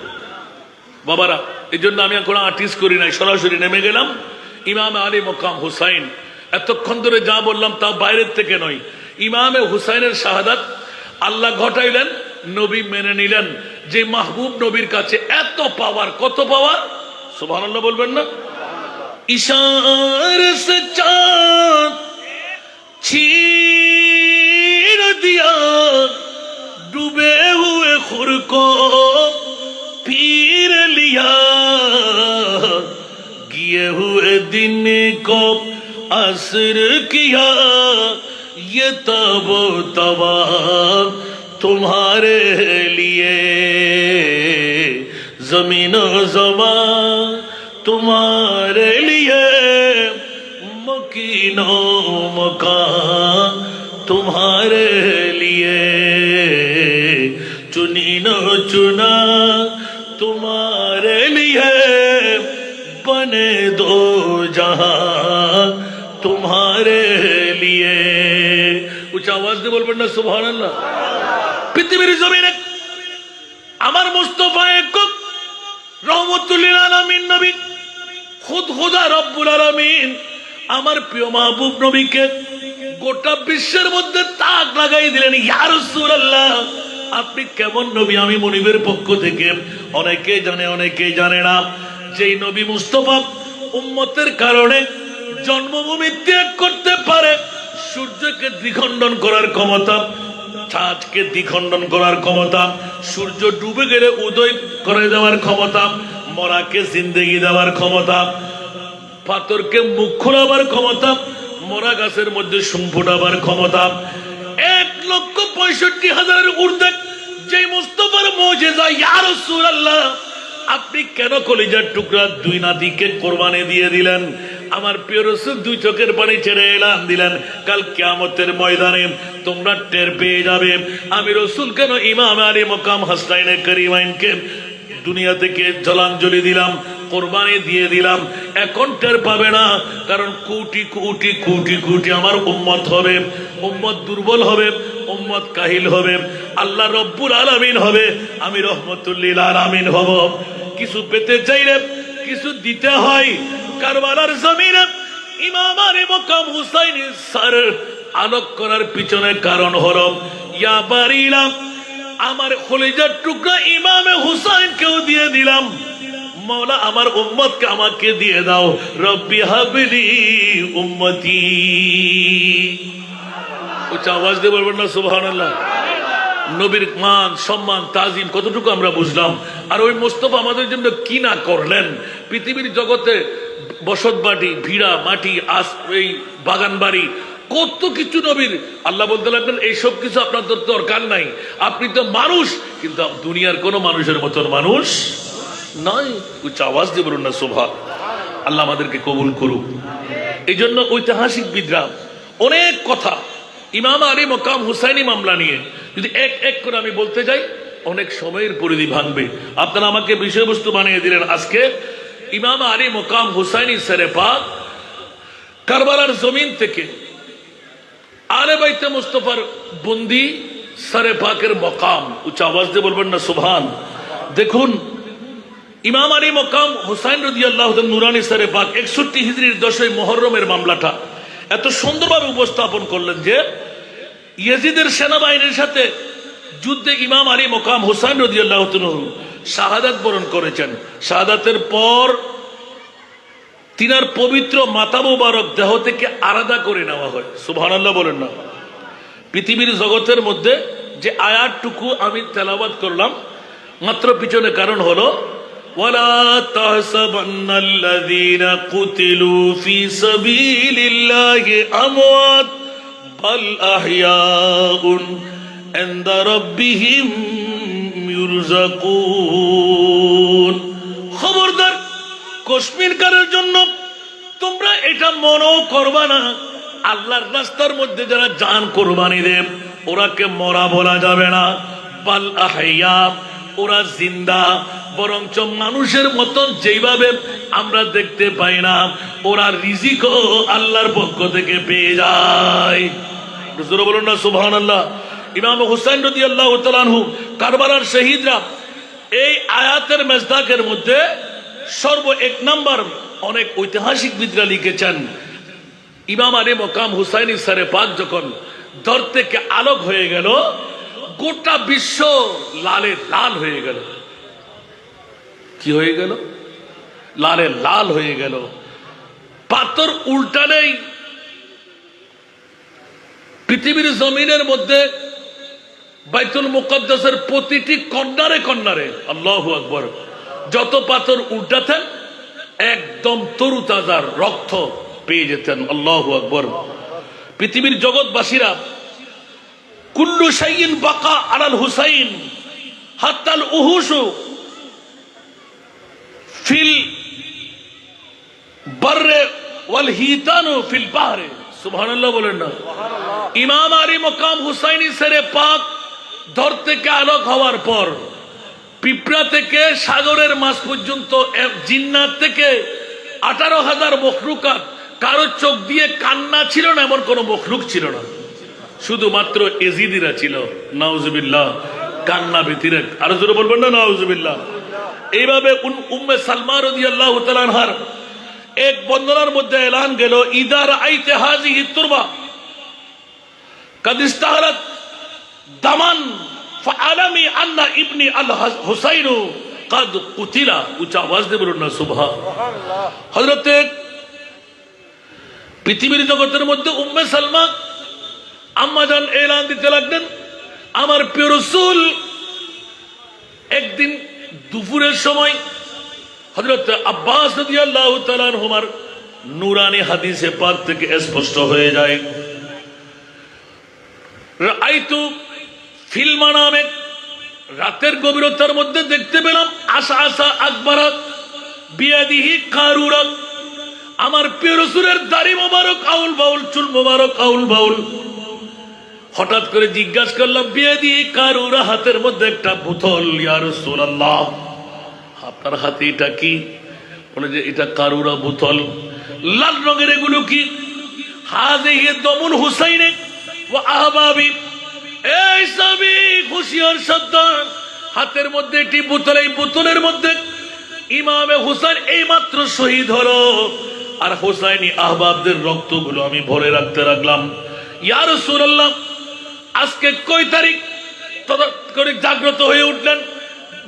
বাবারা? এই জন্য আমি কোনো আর্টিস্ট করি নাই, সরাসরি নেমে গেলাম। ইমামে আলী মকাম হুসাইন, এতক্ষণ ধরে যা বললাম তা বাইরের থেকে নয়। ইমামে হুসাইনের শাহাদাত আল্লাহ ঘটাইলেন, নবী মেনে নিলেন। যে মাহবুব নবীর কাছে এত পাওয়ার, কত পাওয়ার, সুবহানাল্লাহ বলবেন না? ইশারে সে চাঁদ छीन दिया डूबे हुए खुर को पीर लिया गिए हुए दिन को असर किया ये तब तवा तुम्हारे लिए जमीन ज़मा तुम्हारे लिए मकीनो मकान तुम्हारे लिए चुनी न चुना तुम्हारे लिए बने दो जहां तुम्हारे लिए। उच्च आवाज দিয়ে বলবেন না সুবহানাল্লাহ। পৃথিবীর জমিনে আমার মুস্তাফা একক রহমতুল লিল আলামিন নবী খুদ খুদা রব্বুল আলামিন আমার প্রিয় মাহবুব নবীকে গোটা বিশ্বের মধ্যে তাক লাগাই দিলেন। ইয়া রাসূলুল্লাহ, আপনি কেমন নবী? আমি মনিবের পক্ষ থেকে অনেকে জানে, অনেকে জানে না। যেই নবী মুস্তাফা উম্মতের কারণে জন্মভূমি ত্যাগ করতে পারে, সূর্যকে দ্বিখণ্ডন করার ক্ষমতা, চাঁদকে দ্বিখণ্ডন করার ক্ষমতা, সূর্য ডুবে গেলে উদয় করে দেওয়ার ক্ষমতা, মরাকে জিন্দেগি দেওয়ার ক্ষমতা, পাথরকে মুখ খোলাবার ক্ষমতা, মরা গাছের মধ্যে সুম ফোটাবার ক্ষমতা, 1,65,000 ঊর্ধ্বে যে মুস্তাফার মুজিজা। ইয়া রাসূলুল্লাহ, আপনি কেন কলিজার টুকরা 2 নাতিকে কোরবানি দিয়ে দিলেন? আমার প্রিয় রাসূল 2 চোখের পানি ছেড়ে এলান দিলেন, কাল কিয়ামতের ময়দানে তোমরা টের পেয়ে যাবে আমি রাসূল কেন ইমাম আলী মকাম হাসাইনে করিমাইনকে দুনিয়া থেকে জলাঞ্জলি দিলাম, কোরবানি দিয়ে দিলাম। এখন টের পাবে না, কারণ কোটি কোটি কোটি কোটি আমার উম্মত হবে, উম্মত দুর্বল হবে, উম্মত কাহিল হবে, আল্লাহ রব্বুল আলামিন হবে, আমি রহমতুল লিল আলামিন হব। কিছু পেতে চাইলে কিছু দিতে হয়। কারবালার জমিনে ইমাম আলী মকাম হুসাইনের সর আলোক করার পিছনে কারণ হলো ইয়া বারিলাম, আমার কলিজার টুকরা ইমামে হুসাইনকেও দিয়ে দিলাম। মওলা আমার উম্মতকে আমাকে দিয়ে দাও। রব্বি হাবলি উম্মতি। উচ্চ আওয়াজ দিয়ে বলবেন না সুবহানাল্লাহ। নবীর মান সম্মান তাজিম কতটুকু আমরা বুঝলাম। আর ওই মোস্তফা আমাদের জন্য কি না করলেন। পৃথিবীর জগতে বসত বাড়ি, ভিড়া মাটি, এই বাগান বাড়ি, কত কিছু নবীর। আল্লাহ বলতে লাগলেন এইসব কিছু আপনার দরকার নাই, আপনি তো মানুষ, কিন্তু দুনিয়ার কোন মানুষের মতন মানুষ নয়। উচ্চ আওয়াজ দিয়ে বলুন না সুবহান। আল্লাহ আমাদেরকে কবুল করুক। এই জন্য ঐতিহাসিকবিদরা অনেক কথা ইমাম আলী মকাম হুসাইনি মামলা নিয়ে যদি এক এক করে আমি বলতে যাই, অনেক সময়ের পরিধি ভাঙবে। আপনারা আমাকে বিষয়বস্তু বানিয়ে দিলেন আজকে ইমাম আলী মকাম হুসাইনি সরে পাক কারবালার জমিন থেকে আলে বাইতে মুস্তফার বন্দি সরে পাকের মকাম। উচ্চ আওয়াজ দিয়ে বলবেন না সুবহান। দেখুন ইমাম আলী মকাম হুসাইন রাদিয়াল্লাহু তাআলা নুরানি সরে পাক 61 হিজরির 10ই মুহররমের মামলাটা এত সুন্দরভাবে উপস্থাপন করলেন যে ইয়াজিদের সেনাবাহিনীর সাথে যুদ্ধে ইমাম আলী মকাম হুসাইন রাদিয়াল্লাহু তাআলা শাহাদাত বরণ করেছেন। শাহাদাতের পর তিনার পবিত্র মাথা মুবারক দেহ থেকে আলাদা করে নেওয়া হয়। সুবহানাল্লাহ বলেন না। পৃথিবীর জগতের মধ্যে যে আয়াতটুকু আমি তেলাওয়াত করলাম মাত্র পিছনে কারণ হলো ওয়ালা তাহসাবান্নাল্লাযীনা কুতিলু ফি সাবিলিল্লাহি আমওয়াত বাল আহইয়াউন ইনদা রাব্বিহিম ইউরযাকুন। খবরদার কাশ্মীরকারের জন্য তোমরা এটা মনেও করবা না আল্লাহর রাস্তার মধ্যে যারা জান কোরবানি দেব ওরাকে মরা বলা যাবে না। বাল আহইয়া, ওরা জিন্দা, বরঞ্চ মানুষের মতন যেইভাবে আমরা দেখতে পাই না, ওরা রিজিকও আল্লাহর পক্ষ থেকে পেয়ে যায়। জোরে বলুন না সুবহানাল্লাহ। ইমাম হুসাইন রাদিয়াল্লাহু তাআলা আনহু কারবালার শহীদরা এই আয়াতের মেজদাকের মধ্যে সর্ব এক নাম্বার অনেক ঐতিহাসিকবিদরা লিখেছেন ইমাম আলী মকাম হুসাইনি সরে পাক যখন দর থেকে আলোক হয়ে গেল, গোটা বিশ্ব লালে লাল হয়ে গেল। কি হয়ে গেল? লালে লাল হয়ে গেল। পাথর উল্টা নেই। পৃথিবীর জমিনের মধ্যে বাইতুল মুকদ্দাসের প্রতিটি কর্নারে কর্নারে আল্লাহু আকবার যত পাথর উল্টাতেন একদম তরুতাজার রক্ত পেয়ে যেতেন। আল্লাহু আকবার। পৃথিবীর জগৎবাসীরা কুল্লু শাইইন বাকা আলাল হুসাইন হাত্তাল উহুশু ফিল বাররে ওয়াল হিতানু ফিল বাহরে। সুবহানাল্লাহ বলেন না। ইমাম আলী মকাম হুসাইনি সরে পাক দর থেকে আলোক হওয়ার পর পিঁপড়া থেকে সাগরের মাছ পর্যন্ত জিন্নাত থেকে 18,000 মখলুকাত, কারো চোখ দিয়ে কান্না ছিল না এমন কোন মখলুক ছিল না, শুধুমাত্র এজিদিরা ছিল। নাউজুবিল্লাহ। কান্না ব্যতীত। আরো জোরে বলবেন না নাউজুবিল্লাহ। এইভাবে উম্মে সালমা রাদিয়াল্লাহু তাআলা আনহার এক বন্দনার মধ্যে এলান গেল ইদার আইতে হাযিহি তুরবা কাদ ইস্তাহারাত দামান ফাআলামি আন্না ইবনি আল হুসাইন কাদ কুতিলা। উচ্চ আওয়াজ দিয়ে বলুন না সুবহানাল্লাহ। হযরত পৃথিবীর জগতের মধ্যে উম্মে সালমা আম্মা জান এলান দিতে লাগলেন, আমার প্রিয় রাসূল একদিন দুপুরের সময় হযরত আব্বাস রাদিয়াল্লাহু তাআলা আনহুমার নূরানি হাদিসে পাক থেকে স্পষ্ট হয়ে যায় রাআইতু ফিল মানামে, রাতের গভীরতার মধ্যে দেখতে পেলাম আশা আশা আকবরাত বিয়াদিহি কারুরা, আমার প্রিয় রাসূলের দাড়ি মোবারক আউল বাউল, চুল মোবারক আউল বাউল। হঠাৎ করে জিজ্ঞাসা করলাম বিয়াদিহি কারুরা, হাতের মধ্যে একটা বোতল। ইয়া রাসূলুল্লাহ আপনার হাতে এটা কি? বলে যে এটা কারুরা বোতল। লাল রঙের এগুলো কি? হাযিহি দমুল হুসাইনে ওয়া আহবাবি। এই সাবি হুশিয়ার সাবধান, হাতের মধ্যে একটি বোতল, এই বোতলের মধ্যে ইমামে হুসাইন এই মাত্র শহীদ হলো, আর হুসাইনি আহবাবদের রক্তগুলো আমি ভরে রাখতে রাখলাম। ইয়া রাসূলুল্লাহ আজকে কয় তারিখ? তদাৎ করে জাগ্রত হয়ে উঠলেন।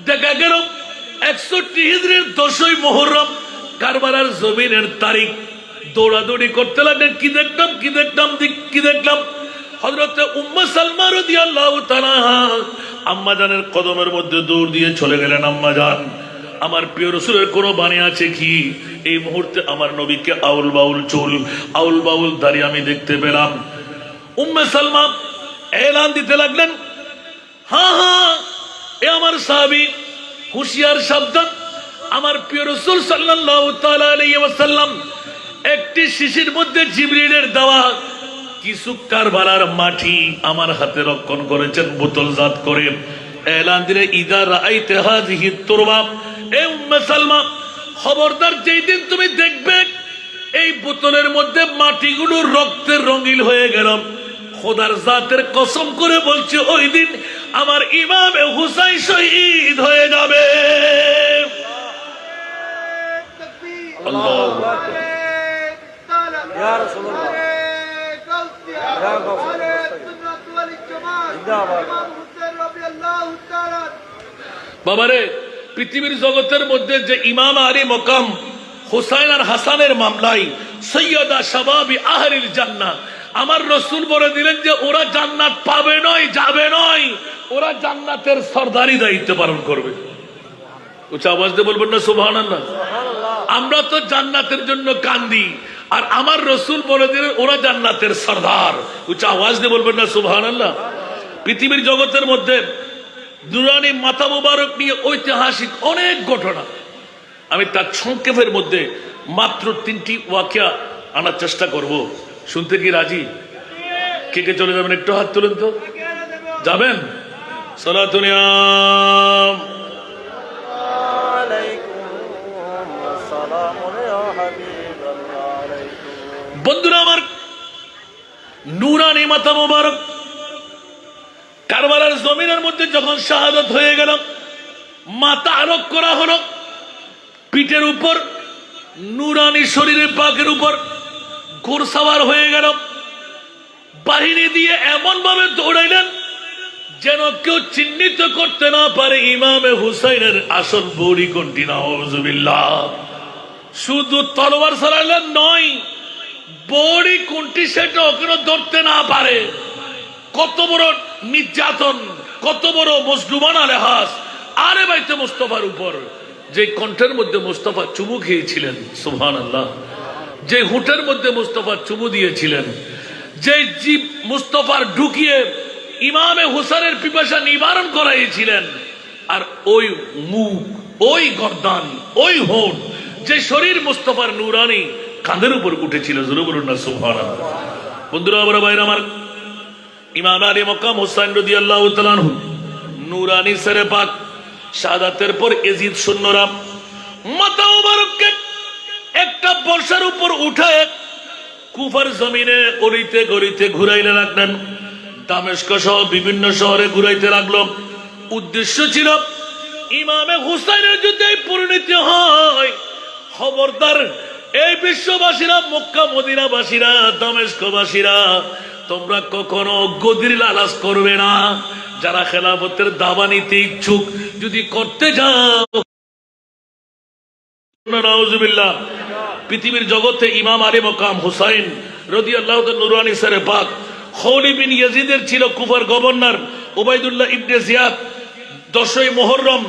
দেখা গেল 61 হিজরির 10ই মুহররম কারবালার জমিনের তারিখ। দৌড়াদৌড়ি করতে লাগলেন। কি দেখলাম কি দেখলাম কি দেখলাম? হযরতে উম্মে সালমা রাদিয়াল্লাহু তাআলা আম্মা জানের কদমের মধ্যে দৌড় দিয়ে চলে গেলেন। আম্মা জান, আমার প্রিয় রাসূলের কোনো বাণী আছে কি? এই মুহূর্তে আমার নবীকে আউল বাউল চুল, আউল বাউল দাড়ি আমি দেখতে পেলাম। উম্মে সালমা এলান দিতে লাগলেন, হ্যাঁ হ্যাঁ, এ আমার সাহাবী, হুঁশিয়ার সাবধান। আমার প্রিয় রাসূল সাল্লাল্লাহু তাআলা আলাইহি ওয়াসাল্লাম একটি শিশির মধ্যে জিবরিলের দেওয়া কিছু কারবালার মাটি আমার হাতে রক্ষণ করেছেন বোতলজাত করে। এলান দিলে, ইদা রাআইতা হাযিহি তুরবা, এ উম্মে সালমা, খবরদার, যেই দিন তুমি দেখবে এই বোতলের মধ্যে মাটিগুলো রক্তের রঙিন হয়ে গেল, খোদার জাতের কসম করে বলছে ওই দিন আমার ইমামে হুসাইন শহীদ হয়ে যাবে। আল্লাহু আকবার। ইয়া রাসূলুল্লাহ, ইয়া গাউস, জিন্দাবাদ। বাবারে, পৃথিবীর জগতের মধ্যে যে ইমাম আলী মকাম হুসাইন আর হাসানের মামলায় সৈয়দা শাবাবি আহলিল জান্নাহ, আমার রাসূল বলে দিলেন যে ওরা জান্নাত পাবে নয়, যাবে নয়, ওরা জান্নাতের সরদারি দায়িত্ব পালন করবে। উচ্চ আওয়াজ দিয়ে বলবেন না সুবহানাল্লাহ? আমরা তো জান্নাতের জন্য কান্দি, আর আমার রাসূল বলে দিলেন ওরা জান্নাতের সরদার। উচ্চ আওয়াজ দিয়ে বলবেন না সুবহানাল্লাহ? পৃথিবীর জগতের মধ্যে নুরানি মাথা মুবারক নিয়ে ঐতিহাসিক অনেক ঘটনা, আমি তার সংক্ষেপের মধ্যে মাত্র 3টি ওয়াকিয়া আনার চেষ্টা করব। শুনতে কি রাজি? কে কে চলে যাবেন? একটু হাত তুলেন তো। যাবেন? সালাতুন ইয়া বন্ধুরা আমার, নুরানি মাথা মুবারক কারবালার জমিনের মধ্যে যখন শাহাদাত হয়ে গেল, মাথা আলোক করা হলো, পিঠের উপর নুরানি শরীরের পাকের উপর ঘোড়সাওয়ার হয়ে গেল, বাহিনী দিয়ে এমন ভাবে দৌড়াইলেন যেন কেউ চিহ্নিত করতে না পারে ইমামে হুসাইনের আসল বড়ি কোনটি। নাউযুবিল্লাহ। শুধু তলোয়ার চালাইলেন নয়, বড়ি কোনটি সেটাও কেন ধরতে না পারে। কত বড় নির্যাতন, কত বড় মজলুমানা লেহাজ। আরে বাইতে মুস্তাফার উপর, যে কণ্ঠের মধ্যে মুস্তাফা চুমু খেয়েছিলেন, সুবহানাল্লাহ, যে হুটের মধ্যে মুস্তাফা চুমু দিয়েছিলেন, যে জীব মুস্তাফার ঢুকিয়ে ইমামে হুসাইনের পিপাসা নিবারণ করাইছিলেন, আর ওই মুখ, ওই গর্দান, ওই হোঁট, যে শরীর মুস্তাফার নুরানি কাঁধের উপর উঠেছিল। জোরে বলুন না সুবহানাল্লাহ। বন্ধুরা আমার, ভাইরা আমার, ইমাম আলী মকাম হুসাইন রাদিয়াল্লাহু তাআলা আনহু নুরানি সরে পাক শাহাদাতের পর এজিদ সৈন্যরা মাথা মুবারককে একটা বর্ষার উপর উঠায় কুফার জমিনে অলিতে গলিতে ঘুরাইতে লাগলেন। দামেস্ক সহ বিভিন্ন শহরে ঘুরাইতে লাগলো। উদ্দেশ্য ছিল ইমামে হুসাইনের যদি পরিণতি হয়, খবরদার এই বিশ্ববাসীরা, মক্কা মদিনাবাসীরা, দামেস্কবাসীরা, তোমরা কখনো গদির লালাস করবে না। যারা খেলাফতের দাবা নিতে ইচ্ছুক যদি করতে যাও, নাউযুবিল্লাহ, পৃথিবীর জগতে ইমাম আলী মকাম হুসাইন রাদিয়াল্লাহু তাআলা নুরানি সরে পাক খলিদ বিন ইয়াজিদের ছিল কুফার গভর্নর উবাইদুল্লাহ ইবনে জিয়াদ। 10ই মুহররম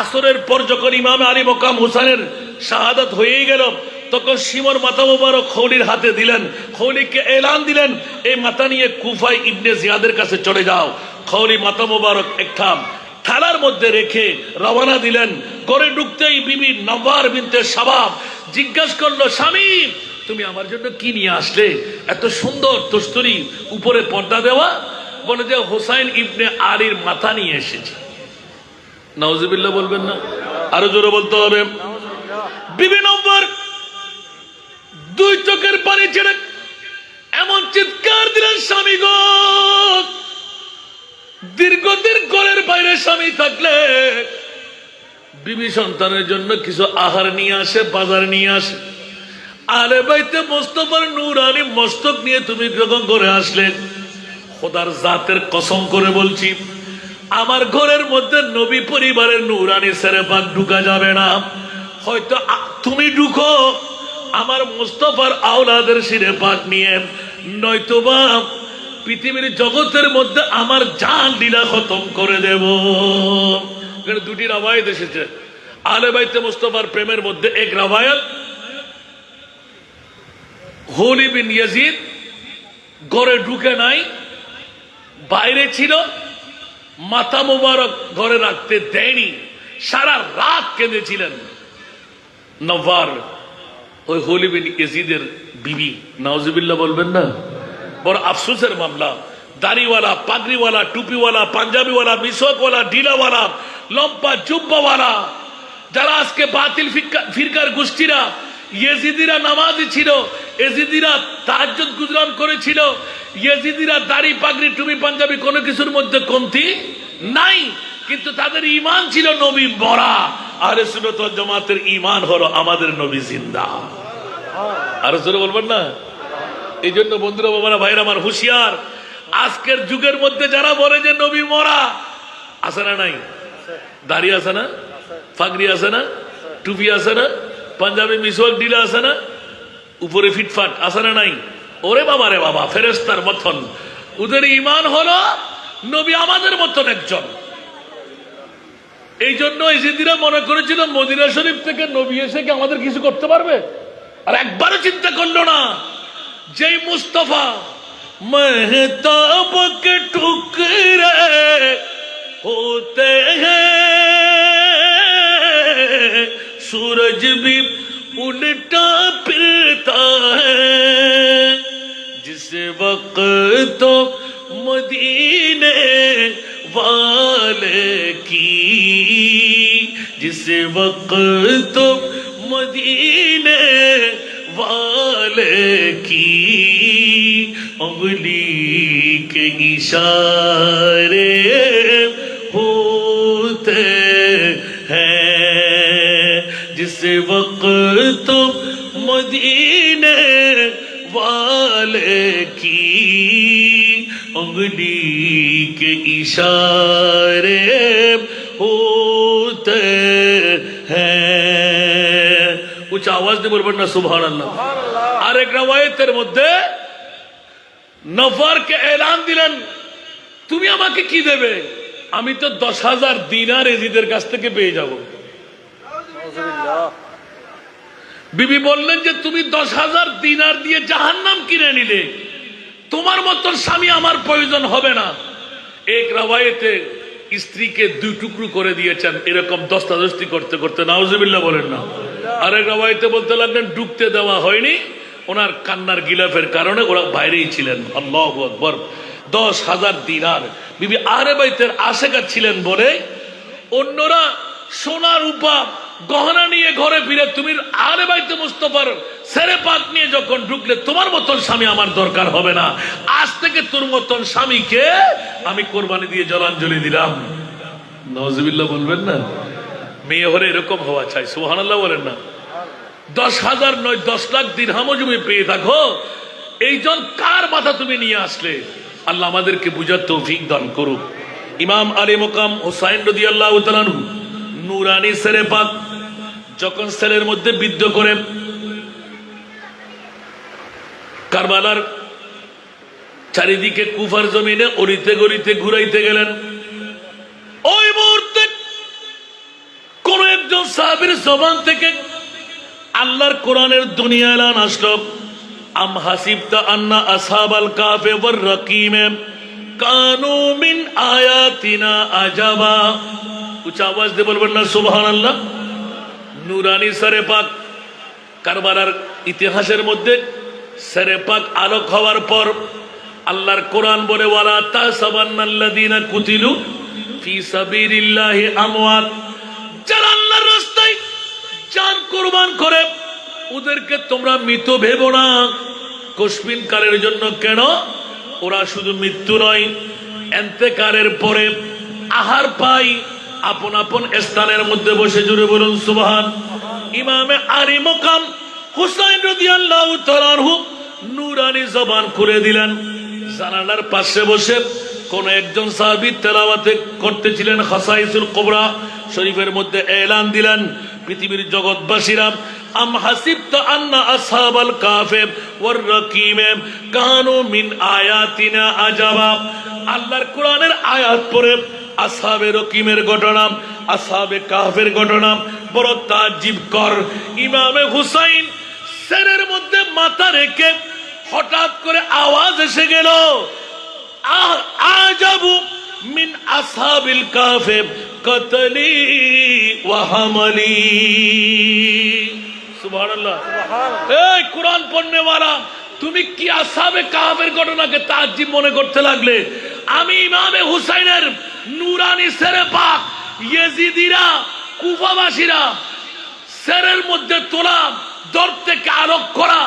আসরের পর যখন ইমাম আলী মকাম হুসাইনের শাহাদাত হয়ে গেল, তখন শিমর মাথা মুবারক খলির হাতে দিলেন। খলিকে এলান দিলেন, এই মাথা নিয়ে কুফায় ইবনে জিয়াদের কাছে চলে যাও। খলি মাথা মুবারক একটা থালার মধ্যে রেখে রওনা দিলেন। ঘরে ঢুকতেই বিবি নওয়ার বিনতে শাবাব জিজ্ঞাসা করলো, স্বামী, তুমি আমার জন্য কি নিয়ে আসলে? এত সুন্দর তস্তরি, উপরে পর্দা দেওয়া। বলে যে হুসাইন ইবনে আলীর মাথা নিয়ে এসেছি। নাউযুবিল্লাহ বলবেন না? আরো জোরে বলতে হবে। বিবি নওয়ার দুই চোখের পানি ছেড়ে এমন চিৎকার দিলেন, স্বামী গো, দীর্ঘদিন ঘরের বাইরে স্বামী থাকলে বিবি সন্তানের জন্য কিছু আহার নিয়ে আসে, বাজার নিয়ে আসে। আলে বাইতে মোস্তফার নুরানি মস্তক নিয়ে তুমি যখন ঘরে আসলে, খোদার জাতের কসম করে বলছি, আমার ঘরের মধ্যে নবী পরিবারের নূরানি সেরে পাক ঢুকা যাবে না। হয়তো তুমি ঢুকো আমার মুস্তাফার আওলাদের শিরে পাক নিয়ে, নয়তোবা পৃথিবীর জগতের মধ্যে আমার জান লীলা খতম করে দেব। দুটি রাওয়ায়াত এসেছে আহলে বাইতে মুস্তাফার প্রেমের মধ্যে। এক রাওয়ায়াত, হোলি বিন ইয়াজিদ ঘরে ঢুকে নাই, বাইরে ছিল, মাথা মোবারক ঘরে রাখতে দেয়নি, সারা রাত কেঁদেছিলেন। নওয়ার ওই হোলি বিন ইয়াজিদের বিবি, নাউজুবিল্লাহ বলবেন না, বড় আফসোসের মামলা। দাড়িওয়ালা, পাগড়িওয়ালা, টুপিওয়ালা, পাঞ্জাবিওয়ালা, মিশকওয়ালা, ঢিলাওয়ালা, লম্বা জুব্বাওয়ালা, যারা আজকে বাতিল ফিরকার গোষ্ঠীরা, ইয়েজিদিরা নামাজি ছিল, ইয়েজিদিরা তাহাজ্জুদ গুজরান করেছিল, ইয়েজিদিরা দাড়ি পাগড়ি টুপি পাঞ্জাবি কোনো কিছুর মধ্যে কমতি নাই, কিন্তু তাদের ঈমান ছিল নবী মরা। আহলে সুন্নাত ওয়াল জামাতের ঈমান হলো আমাদের নবী জিন্দা। আর জোরে বলবেন না। এই জন্য বন্ধুরা, বাবারা, ভাইরা আমার, হুঁশিয়ার। আজকের যুগের মধ্যে যারা বলে যে নবী মরা, আছে না নাই? দাড়ি আছে না, পাগড়ি আছে না, টুপি আছে না, পাঞ্জাবি মিসওয়াক ঢিলা আছে না, উপরে ফিটফাট আছে না নাই? ওরে বাবা রে বাবা, ফেরেশতার মতন ওদের ঈমান হলো নবী আমাদের মতন একজন। এই জন্য ইজিদিরা মনে করেছিল মদিনা শরীফ থেকে নবী এসে কি আমাদের কিছু করতে পারবে, আর একবারও চিন্তা করলো না যেই মুস্তাফা महताब के टुकड़े होते हैं, सूरज भी उल्टा फिरता है, जिस वक्त तो मदीने वाले की, जिस वक्त तो मदीने वाले की उंगली के इशारे होते हैं, जिस वक्त मदीने वाले की उंगली के इशारे होते हैं। कुछ आवाज नहीं बोलবেন না সুবহানাল্লাহ। আর এক রাওয়ায়াতের মধ্যে নফরকে এলান দিলেন, তুমি আমাকে কি দেবে? আমি তো 10,000 দিনার এজিদের কাছ থেকে পেয়ে যাব। বিবি বললেন যে তুমি 10,000 দিনার দিয়ে জাহান্নাম কিনে নিলে, তোমার মতন স্বামী আমার প্রয়োজন হবে না। এক রাওয়ায়াতে স্ত্রীকে 2 টুকরো করে দিয়েছেন, এরকম দস্তাদস্তি করতে করতে, নাউজুবিল্লাহ বলেন না। আরেক রাওয়ায়াতে বলতে লাগলেন ঢুকতে দেওয়া হয়নি, ওনার কান্নার গিলাফের কারণে ওরা বাইরেই ছিলেন। আল্লাহু আকবার। 10,000 দিনার। বিবি আহলে বাইতের আশেকা ছিলেন বলে অন্যরা সোনা রূপা গহনা নিয়ে ঘরে ফিরে, তুমি আহলে বাইতে মুস্তাফার সেরে পাক নিয়ে যখন ঢুকলে, তোমার মতন স্বামী আমার দরকার হবে না, আজ থেকে তোর মতন স্বামীকে আমি কোরবানি দিয়ে জলাঞ্জলি দিলাম। নাউজুবিল্লাহ বলবেন না। মেয়ে হলে এরকম হওয়া চাই, সুবহানাল্লাহ বলেন না। 10,000 নয় 10 লাখ দিরহামও তুমি পেয়ে থাকো, এইজন কার মাথা তুমি নিয়ে আসলে? আল্লাহ আমাদেরকে বুঝার তৌফিক দান করুক। ইমাম আলী মুকাম হুসাইন রাদিয়াল্লাহু তাআলা আনহু নূরানি সেরে পাক যখন সেলের মধ্যে বিদ্ধ করে কারবালার চারিদিকে কুফার জমিনে অলিতে গলিতে ঘুরাইতে গেলেন, ওই মুহূর্তে কোন একজন সাহাবীর জবান থেকে আল্লাহর কোরআনের দুনিয়া এলান আসলো, আম হাসিবতা আন্না আসহাবাল কাফে ওয়ার রাকিম কানু মিন আয়াতিনা আজাবা। উচ্চ আওয়াজ দিয়ে বলবেন না সুবহানাল্লাহ। নূরানি সেরে পাক কারবালার ইতিহাসের মধ্যে সেরে পাক আলোক হওয়ার পর আল্লাহর কোরআন বলে, ওয়ালা তাহসাবান্নাল্লাযীনা কুতিলু ফি সাবিলিল্লাহি আমওয়াত, যারা আল্লাহর রাস্তায় জান কুরবান করে ওদেরকে তোমরা মৃত ভেবো না। কসমিন কালের জন্য কেন? ওরা শুধু মৃত্যু নয়, এন্তেকালের পরে আহার পাই আপন আপন স্থানের মধ্যে বসে, জুড়ে বলুন সুবহান। ইমামে আলী মুকাম হুসাইন রাদিয়াল্লাহু তাআলা আনহু নূরানি জবান খুলে দিলেন, জানালার পাশে বসে কোন একজন সাহাবী তেলাওয়াতে করতেছিলেন খাসাইসুল কুবরা শরীফের মধ্যে এলান দিলেন, পৃথিবীর জগৎবাসীরা, আম হাসিবতা আন্না আসহাবাল কাফে ওয়ার রাকিম কানু মিন আয়াতিনা আজাবা। আল্লাহর কোরআনের আয়াত পড়ে আসহাবে রকিমের ঘটনা, আসহাবে কাফের ঘটনা বড় তাজ্জব। ইমামে হুসাইন সেরের মধ্যে মাথা রেখে হঠাৎ করে আওয়াজ এসে গেল, আজাবু মিন আসহাবিল কাফে কতলি ওয়া হামালি। সুবহানাল্লাহ। এই কোরআন পড়নে ওয়ালা, তুমি কি আসহাবে কাফের ঘটনাকে তাজ্জব মনে করতে লাগলে? আমি ইমামে হুসাইনের নূরানি সেরে পাক ইয়েজিদিরা কুফাবাসীরা সেরের মধ্যে তোলা দর থেকে আলোক করা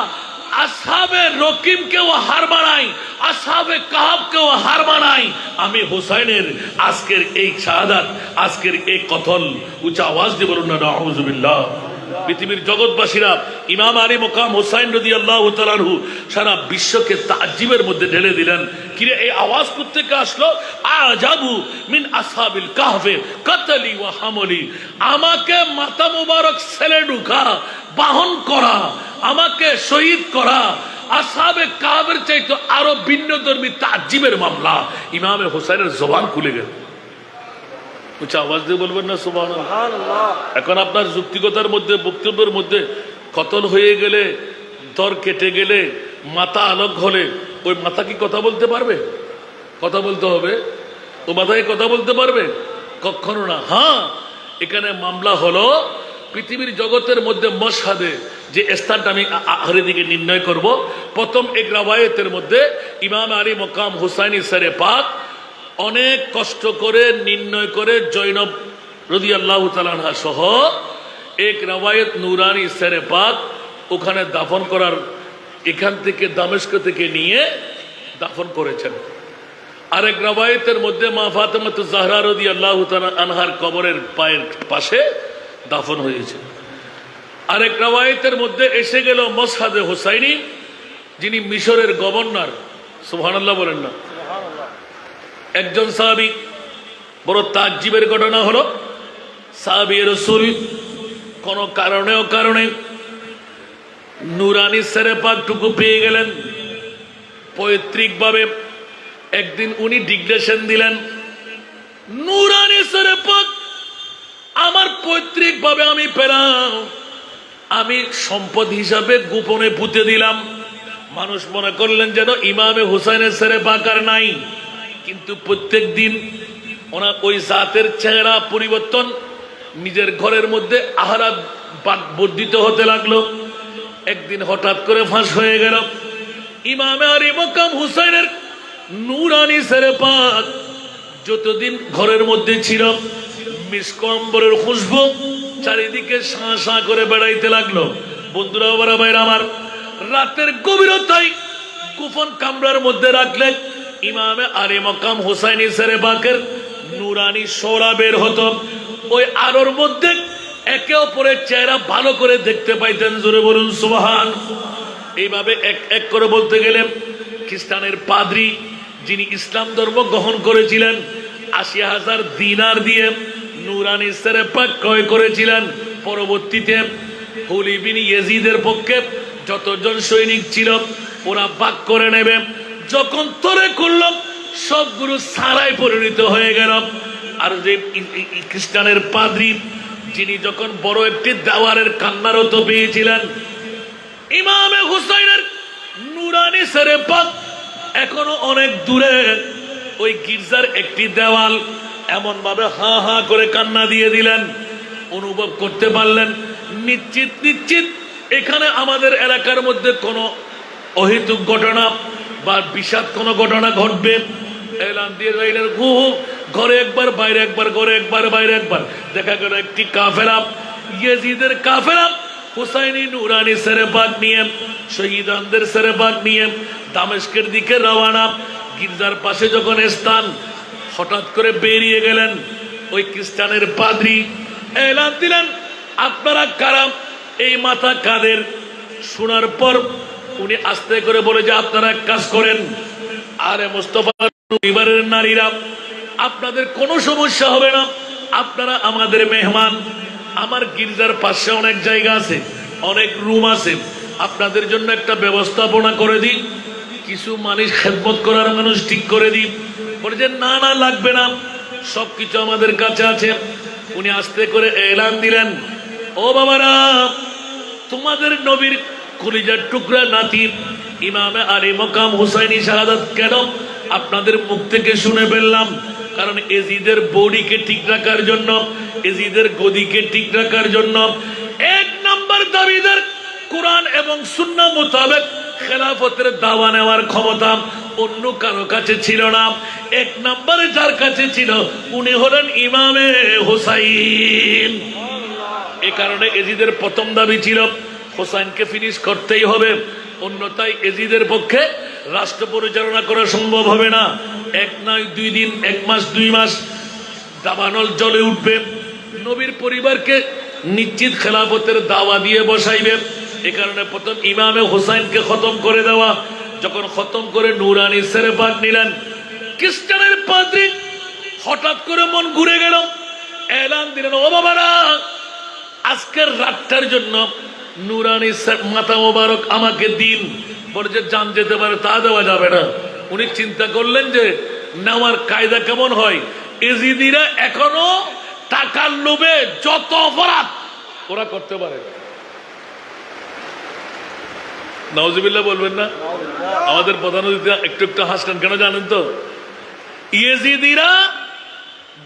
আসহাবে রকিমকেও হার মানাই, আসহাবে কাহাবকেও হার মানাই। আমি হুসাইনের আজকের এই শাহাদাত, আজকের এই কথন উচ্চ আওয়াজ দিয়ে বলুন না নাউযুবিল্লাহ। পৃথিবীর জগৎবাসীরা ইমাম আলী মুকাম হুসাইন রাদিয়াল্লাহু তাআলা আনহু সারা বিশ্বকে তাজ্জবের মধ্যে ঢেলে দিলেন। কিরে এই আওয়াজ কোত্থেকে আসলো? আজাবু মিন আসহাবিল কাহফে কতলি ওয়া হামলি। আমাকে মাথা মোবারক ছেলে ঢুকা, বাহন করা, আমাকে শহীদ করা আসহাবে কাহফের চাইতো আরো ভিন্নধর্মী তাজ্জবের মামলা। ইমামে হুসাইনের জবান খুলে গেল। উচ্চ আওয়াজ দিয়ে বলবেন না সুবহানাল্লাহ। এখন আপনার যুক্তিকতার মধ্যে, বক্তব্যের মধ্যে কতল হয়ে গেলে, দর কেটে গেলে, মাথা আলোক হলে ওই মাথা কি কথা বলতে পারবে? কথা বলতে হবে। ও মাথায় কথা বলতে পারবে? কখনো না। হ্যাঁ, এখানে মামলা হলো পৃথিবীর জগতের মধ্যে মশহাদে যে স্থানটা আমি আখেরের দিকে নির্ণয় করব। প্রথম এক রাওয়ায়াতের মধ্যে ইমাম আলী মুকাম হুসাইনি সরে পাক অনেক কষ্ট করে নির্ণয় করে জৈনব রাদিয়াল্লাহু তাআলা আনহা সহ এক রাওয়ায়াত নূরানি সরে পাক ওখানে দাফন করার, এখান থেকে দামেস্ক থেকে নিয়ে দাফন করেছেন। আরেক রাওয়ায়াতের মধ্যে মা ফাতেমাতুজ জাহরা রাদিয়াল্লাহু তাআলা আনহার কবরের পায়ের পাশে দাফন হয়েছে। আরেক রাওয়ায়াতের মধ্যে এসে গেল মসহাদে হুসাইনি, যিনি মিশরের গভর্নর। সুবহানাল্লাহ বলেন না। একজন সাহাবী, বড় তাজ্জবের ঘটনা হলো, সাহাবী রাসূল কোন কারণে নূরানি সেরে পাকটুকু পেয়ে গেলেন। পৈতৃক ভাবে একদিন উনি ডিক্লেরেশন দিলেন, নূরানি সেরে পাক আমার পৈতৃক ভাবে আমি পেলাম, আমি সম্পদ হিসাবে গোপনে পুঁতে দিলাম। মানুষ মনে করলেন যেন ইমামে হুসাইনের সেরে পাক আর নাই, কিন্তু প্রত্যেক দিন ওনার ওই জাতের চেহারা পরিবর্তন, নিজের ঘরের মধ্যে আহারা বর্ধিত হতে লাগলো। একদিন হঠাৎ করে ফাঁস হয়ে গেল, ইমামে আলী মুকাম হুসাইনের নূরানি সেরে পাক যতদিন ঘরের মধ্যে ছিল, মিস্ক আম্বরের খুশবু চারিদিকে শাঁ শাঁ করে বেড়াইতে লাগলো। বন্ধুরা বাবা ভাইরা আমার, রাতের গভীরতায় গোপন কামরার মধ্যে রাখলে ইমামে আলী মুকাম হুসাইনি সেরে পাকের নূরানি শোরা বের হতো। ওই আলোর মধ্যে একে অপরের চেহারা ভালো করে দেখতে পাইতেন। জোরে বলুন সুবহান। এইভাবে এক এক করে বলতে গেলে খ্রিস্টানের পাদ্রী, যিনি ইসলাম ধর্ম গ্রহণ করেছিলেন, ৮০,০০০ দিনার দিয়ে নূরানি সেরে পাক ক্রয় করেছিলেন। পরবর্তীতে হুলি বিন ইয়াজিদের পক্ষে যতজন সৈনিক ছিল ওরা ভাগ করে নেবে। যখন তরে করল সবগুলো সারাই পরিণত হয়ে গেল। আর যে খ্রিস্টানের পাদ্রী, যিনি যখন বড় একটি দেওয়ারের কান্নারত পেয়েছিলেন, ইমামে হুসাইনের নূরানি সেরে পাক এখনো অনেক দূরে ওই গির্জার একটি দেওয়াল এমন ভাবে হা হা করে কান্না দিয়ে দিলেন, অনুভব করতে পারলেন নিশ্চিত এখানে আমাদের এলাকার মধ্যে কোনো অহেতুক ঘটনা বা বিষাদ কোনো ঘটনা ঘটবে। এলান দিয়ে রইলেন, ঘরে একবার বাইরে একবার, ঘরে একবার বাইরে একবার। দেখা গেল একটি কাফেরা, ইয়েজিদের কাফেরা হুসাইনি নূরানি সেরে পাক নিয়ে, শহীদানদের সেরে পাক নিয়ে দামেস্কের দিকে রওনা। গির্জার পাশে যখন স্থান, হঠাৎ করে বেরিয়ে গেলেন ওই খ্রিস্টানের পাদ্রী, এলান দিলেন, আপনারা কারা, এই মাথা কাদের? শোনার পর উনি আস্তে করে বলে যে আপনারা এক কাজ করেন, আরে মোস্তফা পরিবারের নারীরা, আপনাদের কোনো সমস্যা হবে না, আপনারা আমাদের মেহমান। আমার গির্জার পাশে অনেক জায়গা আছে, অনেক রুম আছে, আপনাদের জন্য একটা ব্যবস্থাপনা করে দিই, কিছু মানুষ খেদমত করার মানুষ ঠিক করে দিই। বলে যে না না লাগবে না, সবকিছু আমাদের কাছে আছে। উনি আস্তে করে এলান দিলেন, ও বাবারা, তোমাদের নবীর কলিজার টুকরা নাতি ইমামে আলী মকাম হুসাইনি শাহাদাত কেন আপনাদের মুখ থেকে শুনে ফেললাম, কারণ এজিদের বডিকে ঠিক রাখার জন্য, এজিদের গদিকে ঠিক রাখার জন্য এক নম্বর দাবিদার কোরআন এবং সুন্নাহ মোতাবেক খেলাফতের দাওয়া নেওয়ার ক্ষমতা অন্য কারো কাছে ছিল না। এক নম্বরে যার কাছে ছিল উনি হলেন ইমামে হুসাইন। এ কারণে এজিদের প্রথম দাবি ছিল হোসাইনকে ফিনিশ করতেই হবে, অন্যথায় এজিদের পক্ষে রাষ্ট্র পরিচালনা করা সম্ভব হবে না। এক নয় 2 দিন, 1 মাস 2 মাস দাবানল জলে উঠবে, নবীর পরিবারকে নিশ্চিত খেলাফতের দাওয়া দিয়ে বসাইবে। এ কারণে প্রথম ইমামে হোসাইনকে খতম করে দেওয়া। যখন খতম করে নুরানি সেরে পাক নিলেন, খ্রিস্টানের পাদ্রী হঠাৎ করে মন ঘুরে গেল, এলান দিলেন, ও বাবারা, আজকের রাতটার জন্য নুরানি মাথা মোবারক আমাকে দিন। বলে যে জান যেতে পারে তা দেওয়া যাবে না। উনি চিন্তা করলেন যে নেওয়ার কায়দা কেমন হয়। এজিদিরা এখনো টাকার লোভে যত অপরাধ ওরা করতে পারে। নাউজুবিল্লাহ বলবেন না? আমাদের প্রধান অতিথি একটু একটু হাসলেন, কেন জানেন তো? ইয়েজিদিরা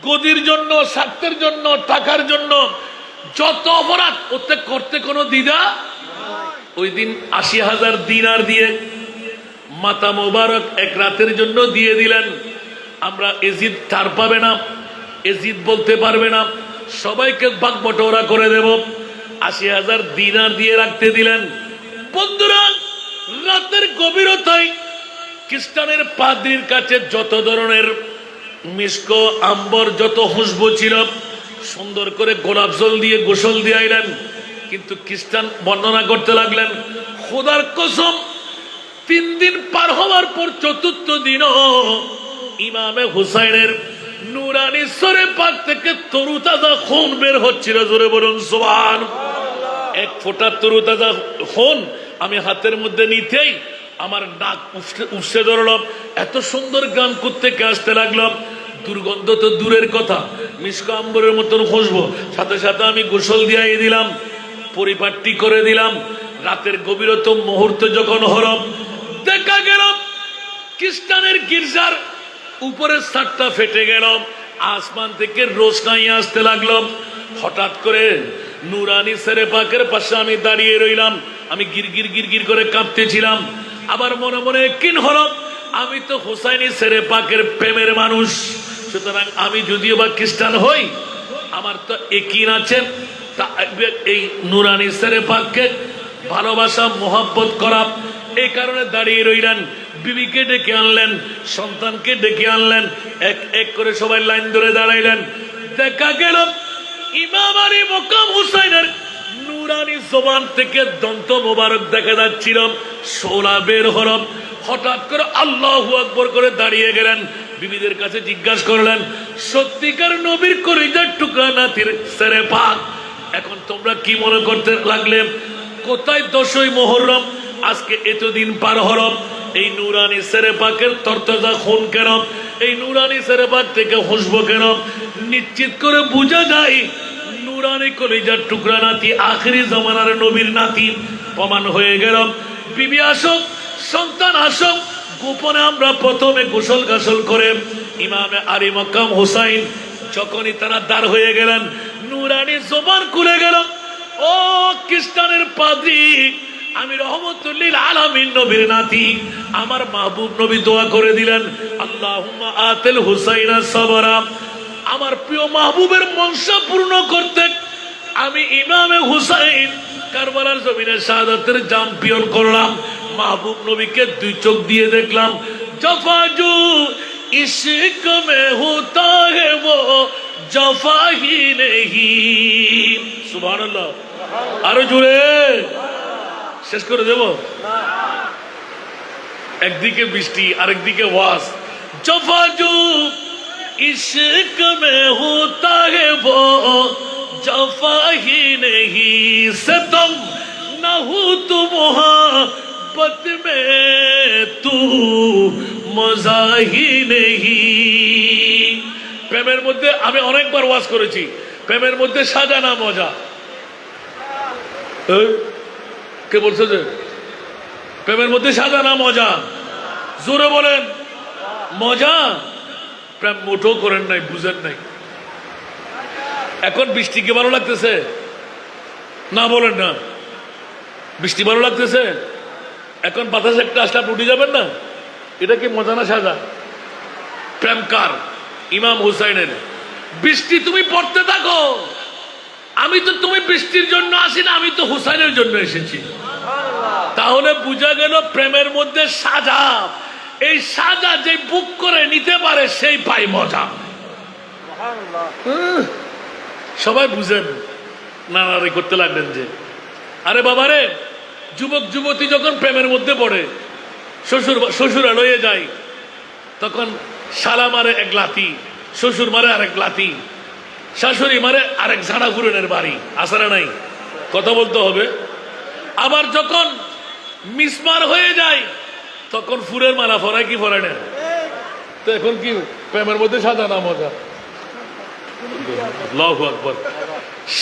গদির জন্য, স্বার্থের জন্য, টাকার জন্য যত অপরাধ ওতে করতে কোনো দ্বিধা। ওই দিন 80,000 দিনার দিয়ে মাথা মোবারক এক রাতের জন্য দিয়ে দিলেন। আমরা এজিদ ঠার পাবে না, এজিদ বলতে পারবে না, সবাইকে ভাগ বটোয়ারা করে দেব। 80,000 দিনার দিয়ে রাখতে দিলেন। বন্ধুরা, রাতের গভীরতায় খ্রিস্টানের পাদ্রীর কাছে যত ধরনের মিস্ক, আম্বর, যত খুশবু ছিল সুন্দর করে গোলাপ জল দিয়ে গোসল দিয়ে আইলেন। কিন্তু খ্রিস্টান বর্ণনা করতে লাগলেন, খোদার কসম, 3 দিন পার হওয়ার পর 4র্থ দিনও ইমামে হুসাইনের নুরানি সরে পাক থেকে তরুতাজা খুন বের হচ্ছিল। জোরে বলুন সুবহানাল্লাহ। 1 ফোঁটা তরুতাজা খুন আমি হাতের মধ্যে নিতেই আমার নাক উঠছে ধরলাম। এত সুন্দর গান করতে আসতে লাগলাম। দুর্গন্ধ তো দূরের কথা, মিস্ক আম্বরের মতন খুশবু। সাথে সাথে আমি গোসল দিয়ে দিলাম, পরিপাটি করে দিলাম। রাতের গভীরতম মুহূর্তে যখন হলো, দেখা গেল খ্রিস্টানের গির্জার উপরের ছাদটা ফেটে গেল, আসমান থেকে রোশনাই আসতে লাগলো। হঠাৎ করে নুরানি সেরে পাকের পাশে আমি দাঁড়িয়ে রইলাম। আমি গিরগির গিরগির করে কাঁপতেছিলাম। আবার মনে মনে কিন হলো, আমি তো হুসাইনি সেরে পাকের প্রেমের মানুষ, সুতরাং আমি যদিও বা খ্রিস্টান হই, আমার তো একিন আছে, এই নুরানি সেরে পাককে ভালোবাসা মোহাব্বত করা। এই কারণে দাঁড়িয়ে রইলেন। বিবিকে ডেকে আনলেন, সন্তানকে ডেকে আনলেন, এক এক করে সবাই লাইন ধরে দাঁড়াইলেন। দেখা গেল ইমাম আলী মকাম হুসাইনের নুরানি জবান থেকে দন্ত মোবারক দেখা যাচ্ছিল, শোলা বের হল। হঠাৎ করে আল্লাহু আকবার করে দাঁড়িয়ে গেলেন। বিবিদের কাছে জিজ্ঞাসা করলেন, সত্যিকার নবীর কলিজার টুকরা নাতির সেরে পাক, এখন তোমরা কি মনে করতে লাগলে? কোথায় 10ই মুহররম? আজকে এতদিন পার হল, এই নুরানি সেরে পাকের তরতাজা খুন কেন? এই নুরানি সেরে পাক থেকে খুশবু কেন? নিশ্চিত করে বোঝা যায় নুরানি কলিজার টুকরা নাতি আখেরি জামানার নবীর নাতি। প্রমাণ হয়ে গেল। বিবি আসো, সন্তান আসো। গোপনে আমরা প্রথমে গোসল গাসল করে ইমামে আলী মকাম হুসাইন যখনই তারা দাঁড় হয়ে গেলেন, নুরানি জবান খুলে গেল। ও খ্রিস্টানের পাদ্রী, আমি রহমতুল্লিল আলামিন নবীর নাতি, আমার মাহবুব নবী দোয়া করে দিলেন, আল্লাহুম্মা আতিল হুসাইনা সাবরা। আমার প্রিয় মাহবুবের মনসা পূর্ণ করতে আমি ইমামে হুসাইন কারবালার জমিনে শাহাদাতের চ্যাম্পিয়ন করলাম। মাহবুব নবীকে 2 চোখ দিয়ে দেখলাম। জফাজু ইশক মে হোতা হে वो জফা হি নেহি। সুবহানাল্লাহ। আরো জোরে শেষ করে দেব। একদিকে বৃষ্টি আরেকদিকে ওয়াজ। জফা জো इश्क में होता है वो जफा ही नहीं सितम न हो तो मोहब्बत में तू मजा ही नहीं। প্রেমের মধ্যে আমি অনেকবার ওয়াজ করেছি, প্রেমের মধ্যে সাজা না মজা। কে বলছে যে প্রেমের মধ্যে সাজা না মজা? জোরে বলেন। মজা? প্রেম মোটেও করেন নাই, বুঝেন নাই। এখন বৃষ্টি কি ভালো লাগতেছে? না বলেন না। বৃষ্টি ভালো লাগতেছে? এখন বাতাস একটা আসলে আপনি উঠে যাবেন না? এটা কি মজা না সাজা? প্রেম কার? ইমাম হুসাইনের। বৃষ্টি তুমি পড়তে থাকো, আমি তো তুমি বৃষ্টির জন্য আসি না, আমি তো হুসাইনের জন্য এসেছি। তাহলে বোঝা গেল প্রেমের মধ্যে সাজা। এই সাজা যে বুক করে নিতে পারে সেই পাই মজা। সবাই বুঝেন? নানারে করতে লাগলেন যে আরে বাবারে, যুবক যুবতী যখন প্রেমের মধ্যে পড়ে, শ্বশুরা লয়ে যায়, তখন শালা মারে এক লাথি, শ্বশুর মারে আরেক লাথি, শাশুড়ি মারে আরেক ঝাড়া ফুরনের বাড়ি। আসারা নাই? কথা বলতে হবে। আবার যখন মিসমার হয়ে যায় তখন ফুরের মালা ফরায় কি ফরায় না? তো এখন কি প্রেমের মধ্যে সাজা না মজা? আল্লাহু আকবার।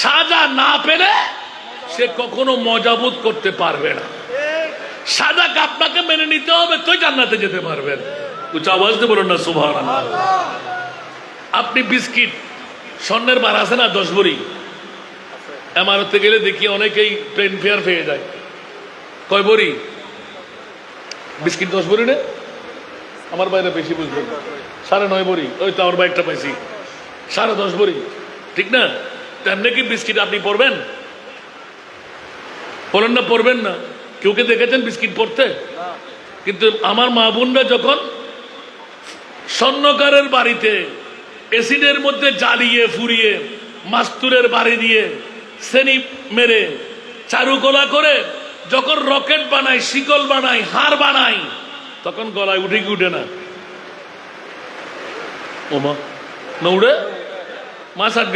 সাজা না পেলে সে কখনো মজাবোধ করতে পারবে না। সাজাকে আপনাকে মেনে নিতে হবে, তো জান্নাতে যেতে পারবেন। উচ্চ আওয়াজ দিয়ে বলুন না সুবহানাল্লাহ। আপনি বিস্কিট স্বর্ণের বার আছে না 10 ভরি, এমারতে গেলে দেখি অনেকেই প্লেন ফেয়ার পেয়ে যায়। কয় ভরি বিস্কিট? 10 ভরি না? আমার বাইরে বেশি বুঝবেন, 9.5 ভরি। ওই তো আমার বাইকটা পাইছি 10.5 ভরি, ঠিক না? তেমনি কি বিস্কিট আপনি পড়বেন? পড়েন না? পড়বেন না? কেউকে দেখেছেন বিস্কিট পড়তে? কিন্তু আমার মা বোনরা যখন স্বর্ণকারের বাড়িতে এসিডের মধ্যে জ্বালিয়ে ফুরিয়ে মাস্তুরের বাড়ি দিয়ে শ্রেণী মেরে চারুকলা করে যখন রকেট বানায়, শিকল বানায়, হার বানায়, তখন গলায় উঠে কি উঠে না? ওমা না উড়ে? মা সাথ